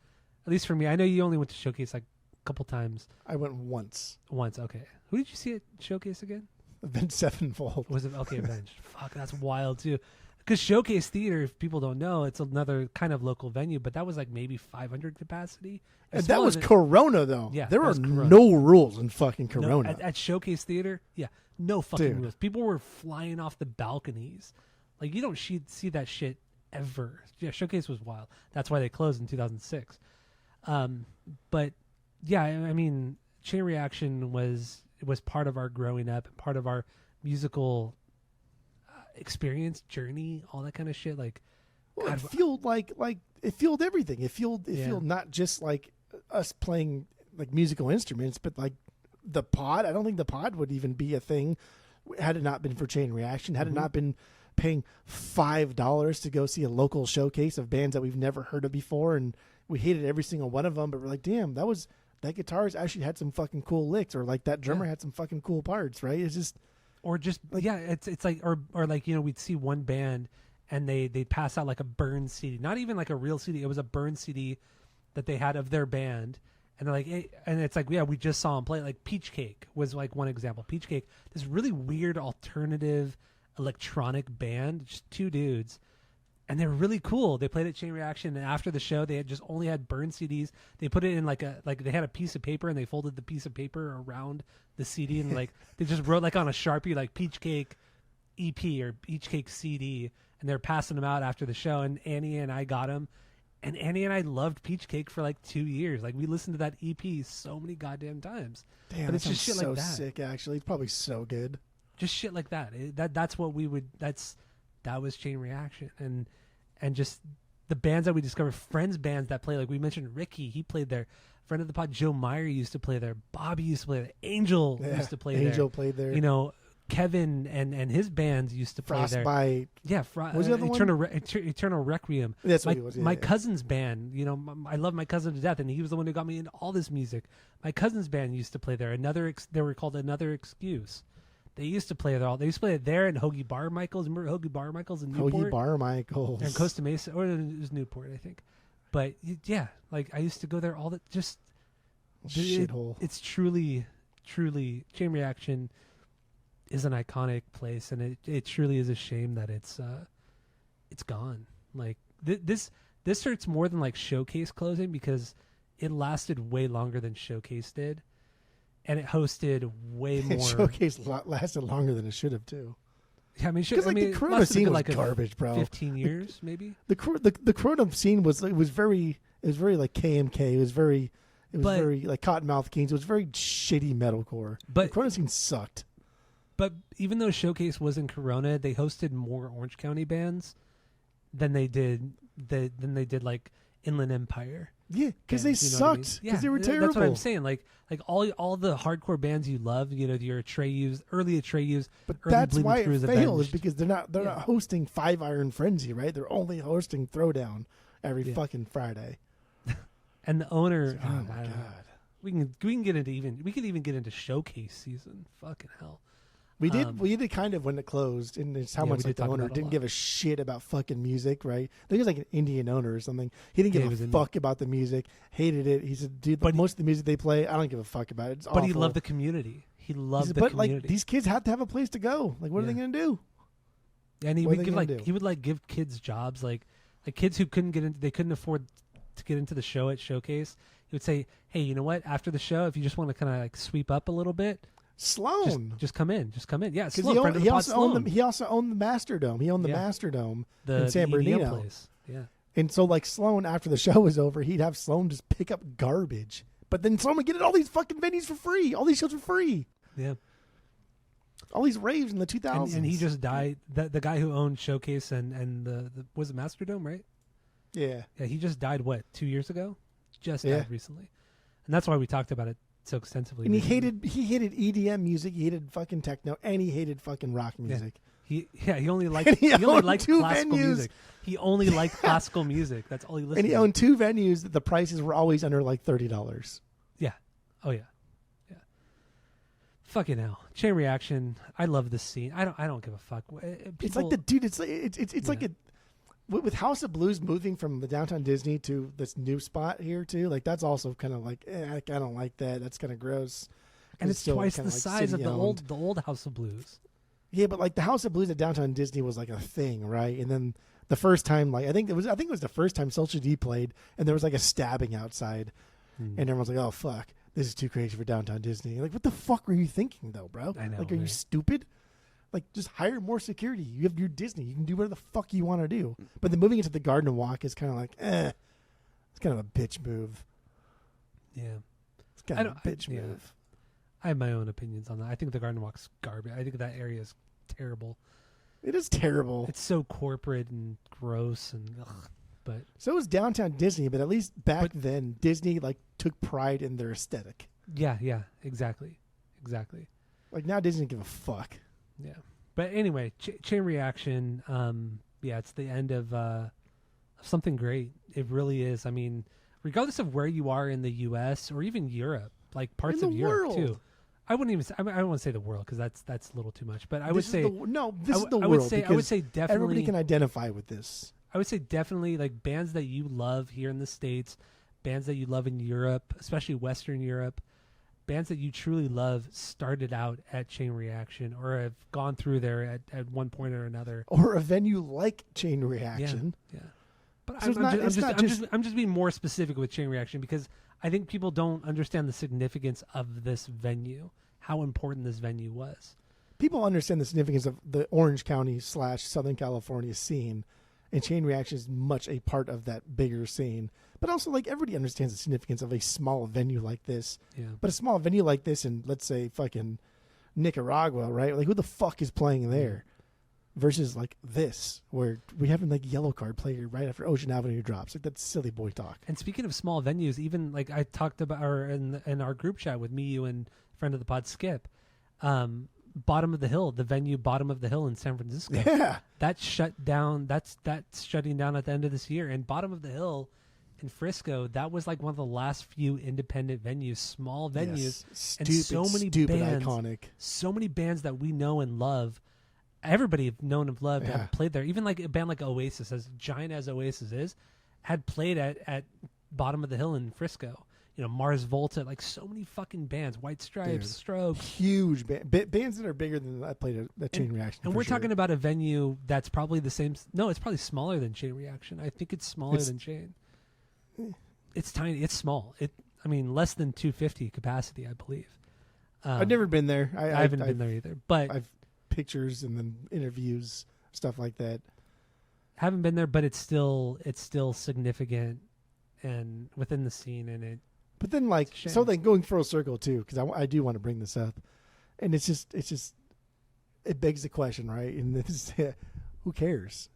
Speaker 1: At least for me. I know you only went to Showcase like a couple times.
Speaker 2: I went once.
Speaker 1: Once, okay. Who did you see at Showcase again?
Speaker 2: Avenged Sevenfold.
Speaker 1: Was it? Okay, Avenged. Fuck, that's wild too. Because Showcase Theater, if people don't know, it's another kind of local venue, but that was like maybe 500 capacity.
Speaker 2: And that was Corona, though.
Speaker 1: Yeah,
Speaker 2: there were no rules in fucking Corona.
Speaker 1: No, at Showcase Theater, no fucking rules. People were flying off the balconies. Like, you don't see that shit ever. Yeah, Showcase was wild. That's why they closed in 2006. But yeah, I mean, Chain Reaction was part of our growing up, part of our musical experience, journey, all that kind of shit. Like,
Speaker 2: well, it fueled like it fueled everything. It fueled not just like us playing like musical instruments, but like the pod. I don't think the pod would even be a thing had it not been for Chain Reaction. Had it not been paying $5 to go see a local showcase of bands that we've never heard of before, and we hated every single one of them, but we're like, damn, that guitarist actually had some fucking cool licks, or like that drummer had some fucking cool parts, right? It's just
Speaker 1: Or just it's like or like we'd see one band and they'd pass out like a burn CD, not even like a real CD. It was a burn CD that they had of their band, and they're like, and it's like we just saw them play. Like Peach Cake was like one example. Peach Cake, this really weird alternative electronic band, just two dudes, and they were really cool. They played at Chain Reaction, and after the show, they had just only had burn CDs. They put it in like they had a piece of paper, and they folded the piece of paper around the CD, and like they just wrote like on a Sharpie like Peach Cake EP or Peach Cake CD, and they're passing them out after the show. And Annie and I got them, and Annie and I loved Peach Cake for like 2 years. Like we listened to that EP so many goddamn times.
Speaker 2: Damn,
Speaker 1: but it's just shit
Speaker 2: so
Speaker 1: like that.
Speaker 2: Sick, actually. It's probably so good.
Speaker 1: Just shit like that. That's what we would. That was Chain Reaction, and just the bands that we discovered, friends bands that play. Like we mentioned, Ricky, he played there. Friend of the pod, Joe Meyer used to play there. Bobby used to play there. Angel used to play there.
Speaker 2: Angel played there.
Speaker 1: Kevin and his bands used to play
Speaker 2: Frostbite.
Speaker 1: there. Yeah,
Speaker 2: was the other one?
Speaker 1: Eternal Requiem.
Speaker 2: That's what he was. Yeah,
Speaker 1: my cousin's band. I love my cousin to death, and he was the one who got me into all this music. My cousin's band used to play there. They were called Another Excuse. They used to play there. They used to play it there in Hoagie Bar Michaels. Remember Hoagie Bar Michaels in Newport?
Speaker 2: Hoagie Bar Michaels.
Speaker 1: And Costa Mesa, or it was Newport, I think. But yeah, like I used to go there all the just
Speaker 2: shithole.
Speaker 1: It's truly Chain Reaction is an iconic place, and it truly is a shame that it's gone. Like this hurts more than like Showcase closing, because it lasted way longer than Showcase did, and it hosted way more.
Speaker 2: Showcase lasted longer than it should have too.
Speaker 1: Yeah, I mean,
Speaker 2: the Corona scene was garbage, bro.
Speaker 1: 15 years, maybe.
Speaker 2: The Corona scene was very like KMK. It was very like Cottonmouth Kings. It was very shitty metalcore. But the Corona scene sucked.
Speaker 1: But even though Showcase was in Corona, they hosted more Orange County bands than they did like Inland Empire.
Speaker 2: Yeah, because they sucked. Because they were terrible.
Speaker 1: That's what I'm saying. Like all the hardcore bands you love, your Atreyus, early Atreyus.
Speaker 2: But that's why it failed, is because they're not hosting Five Iron Frenzy, right? They're only hosting Throwdown every fucking Friday.
Speaker 1: And the owner,
Speaker 2: oh my god,
Speaker 1: we can get into Showcase season. Fucking hell.
Speaker 2: We did kind of when it closed, and it's how much like the owner didn't give a shit about fucking music, right? I think he was like an Indian owner or something. He didn't give a fuck about the music, hated it. He said, dude, but most of the music they play, I don't give a fuck about it. It's awful.
Speaker 1: He loved the community. He loved the community.
Speaker 2: Like these kids had to have a place to go. Like, what are they going to do?
Speaker 1: And he would give kids jobs, like kids who couldn't afford to get into the show at Showcase. He would say, hey, you know what? After the show, if you just want to kind of like sweep up a little bit,
Speaker 2: Sloan,
Speaker 1: just come in. Yeah,
Speaker 2: because he also owned the Masterdome. He owned the Masterdome in San Bernardino.
Speaker 1: Place. Yeah,
Speaker 2: and so like Sloan, after the show was over, he'd have Sloan just pick up garbage. But then Sloan would get at all these fucking venues for free. All these shows for free.
Speaker 1: Yeah,
Speaker 2: all these raves in the 2000s.
Speaker 1: And he just died. The guy who owned Showcase and the was it Masterdome, right?
Speaker 2: Yeah.
Speaker 1: Yeah, he just died. What, 2 years ago? Just died recently, and that's why we talked about it so extensively.
Speaker 2: And he hated EDM music. He hated fucking techno, and he hated fucking rock music.
Speaker 1: He only liked classical
Speaker 2: venues.
Speaker 1: music. He only liked classical music. That's all he listened to.
Speaker 2: And he owned 2 venues that the prices were always under like $30.
Speaker 1: Yeah. Oh yeah. Yeah. Fucking hell. Chain Reaction. I love this scene. I don't give a fuck.
Speaker 2: It's like it's like with House of Blues moving from the downtown Disney to this new spot here too, like that's also kind of like I don't like that. That's kind of gross.
Speaker 1: And it's twice the size of the old House of Blues.
Speaker 2: Yeah, but like the House of Blues at downtown Disney was like a thing, right? And then the first time, like I think it was the first time Social D played, and there was like a stabbing outside, and everyone's like, "Oh fuck, this is too crazy for downtown Disney." Like, what the fuck were you thinking, though, bro?
Speaker 1: I know.
Speaker 2: Like, are you stupid? Like, just hire more security. You have your Disney. You can do whatever the fuck you want to do. But then moving into the Garden Walk is kind of like, it's kind of a bitch move.
Speaker 1: Yeah,
Speaker 2: it's kind of a bitch move.
Speaker 1: I have my own opinions on that. I think the Garden Walk's garbage. I think that area is terrible.
Speaker 2: It is terrible.
Speaker 1: It's so corporate and gross, and but
Speaker 2: so is downtown Disney. But at least back then, Disney like took pride in their aesthetic.
Speaker 1: Yeah, exactly.
Speaker 2: Like now, Disney doesn't give a fuck.
Speaker 1: Yeah, but anyway, Chain Reaction. It's the end of something great. It really is. I mean, regardless of where you are in the U.S. or even Europe, like parts of Europe too. I wouldn't even say, I don't want to say the world because that's a little too much, but I would say
Speaker 2: this is the
Speaker 1: I
Speaker 2: world.
Speaker 1: would say definitely
Speaker 2: everybody can identify with this.
Speaker 1: I would say definitely like bands that you love here in the States, bands that you love in Europe, especially Western Europe, bands that you truly love started out at Chain Reaction or have gone through there at one point or another.
Speaker 2: Or a venue like Chain Reaction.
Speaker 1: Yeah. But
Speaker 2: So
Speaker 1: I'm just being more specific with Chain Reaction because I think people don't understand the significance of this venue, how important this venue was.
Speaker 2: People understand the significance of the Orange County / Southern California scene, and Chain Reaction is much a part of that bigger scene. But also, like, everybody understands the significance of a small venue like this.
Speaker 1: Yeah.
Speaker 2: But a small venue like this in, let's say, fucking Nicaragua, right? Like, who the fuck is playing there? Versus, like, this, where we have, like, Yellow Card play right after Ocean Avenue drops. Like, that's silly boy talk.
Speaker 1: And speaking of small venues, even, like, I talked about, or in our group chat with me, you, and friend of the pod, Skip, Bottom of the Hill, the venue Bottom of the Hill in San Francisco.
Speaker 2: Yeah.
Speaker 1: That shut down. That's shutting down at the end of this year. And Bottom of the Hill in Frisco, that was like one of the last few independent venues, small venues,
Speaker 2: yes.
Speaker 1: and so many bands,
Speaker 2: iconic.
Speaker 1: So many bands that we know and love. Everybody have known and loved have played there. Even like a band like Oasis, as giant as Oasis is, had played at Bottom of the Hill in Frisco. You know, Mars Volta, like so many fucking bands, White Stripes, Strokes.
Speaker 2: Huge bands that are bigger than I played at Chain Reaction.
Speaker 1: And we're talking about a venue that's probably the same. No, it's probably smaller than Chain Reaction. I think it's smaller than Chain. It's tiny. It's small. I mean, less than 250 capacity, I believe.
Speaker 2: I've never been there.
Speaker 1: I haven't been there either. But
Speaker 2: I've pictures and then interviews, stuff like that.
Speaker 1: Haven't been there, but it's still significant and within the scene, and it.
Speaker 2: But then, like, so then going full circle too, because I do want to bring this up, and it's just it begs the question, right? And this, who cares?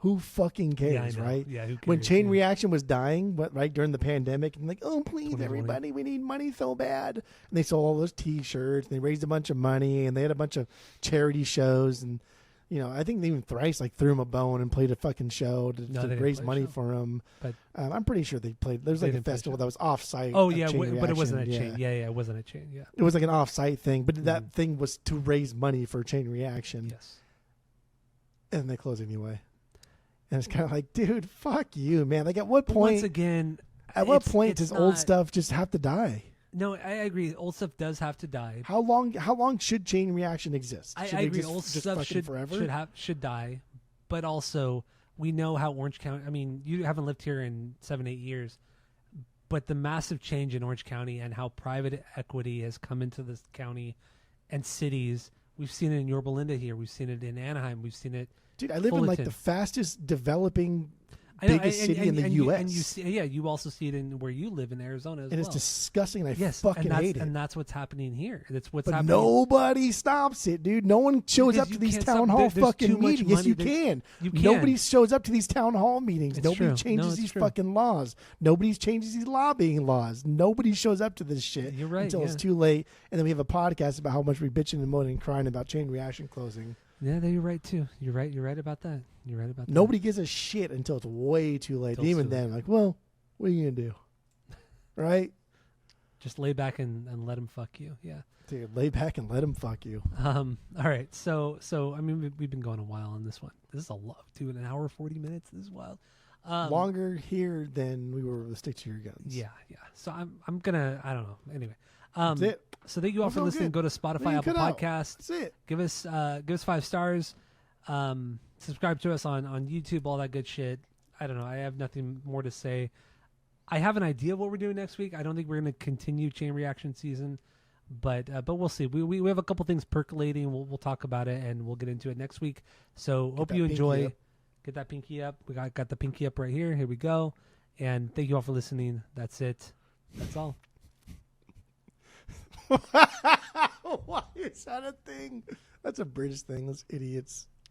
Speaker 2: Who fucking cares, right?
Speaker 1: Yeah, who cares?
Speaker 2: When Chain Reaction was dying, right during the pandemic, and like, oh please, everybody, we need money so bad, and they sold all those T-shirts, and they raised a bunch of money, and they had a bunch of charity shows, and you know, I think even Thrice like threw him a bone and played a fucking show to raise money for him. But I'm pretty sure they played. There's like a festival that was off-site.
Speaker 1: Oh yeah, but it wasn't a Chain. Yeah, it wasn't a Chain. Yeah,
Speaker 2: it was like an off-site thing, but that thing was to raise money for Chain Reaction.
Speaker 1: Yes,
Speaker 2: and they closed anyway. And it's kind of like, dude, fuck you, man. Like, at what point?
Speaker 1: Once again,
Speaker 2: at what point does old stuff just have to die?
Speaker 1: No, I agree. Old stuff does have to die.
Speaker 2: How long should Chain Reaction exist?
Speaker 1: I agree. Old stuff should die. But also, we know how Orange County. I mean, you haven't lived here in 7-8 years, but the massive change in Orange County and how private equity has come into this county and cities. We've seen it in Yorba Linda here. We've seen it in Anaheim. We've seen it.
Speaker 2: Dude, I live in like the fastest developing biggest city in the U.S.
Speaker 1: And you see, you also see it in where you live in Arizona as well.
Speaker 2: And it's disgusting. And I fucking hate it.
Speaker 1: And that's what's happening here. That's what's
Speaker 2: but
Speaker 1: happening.
Speaker 2: Nobody stops it, dude. No one shows up to these town hall fucking meetings. Yes, you can. Nobody shows up to these town hall meetings. Nobody changes these fucking laws. Nobody changes these lobbying laws. Nobody shows up to this shit until it's too late. And then we have a podcast about how much we bitching and moaning and crying about Chain Reaction closing.
Speaker 1: Yeah, you're right too. You're right about that.
Speaker 2: Nobody gives a shit until it's way too late. Even then, like, well, what are you gonna do? Right?
Speaker 1: Just lay back and let them fuck you. Yeah.
Speaker 2: Dude, lay back and let them fuck you.
Speaker 1: All right. So I mean, we've been going a while on this one. This is a lot, dude. An hour 40 minutes. This is wild.
Speaker 2: Longer here than we were with the Stick to Your Guns.
Speaker 1: Yeah. So I'm gonna. I don't know. Anyway.
Speaker 2: That's it.
Speaker 1: So thank you all for listening. Go to Spotify, Apple Podcasts.
Speaker 2: That's it.
Speaker 1: Give us 5 stars. Subscribe to us on YouTube, all that good shit. I don't know. I have nothing more to say. I have an idea of what we're doing next week. I don't think we're going to continue Chain Reaction season, but we'll see. We have a couple things percolating. We'll talk about it and we'll get into it next week. So hope you enjoy. Get that pinky up. We got the pinky up right here. Here we go. And thank you all for listening. That's it. That's all.
Speaker 2: Why is that a thing? That's a British thing. Those idiots.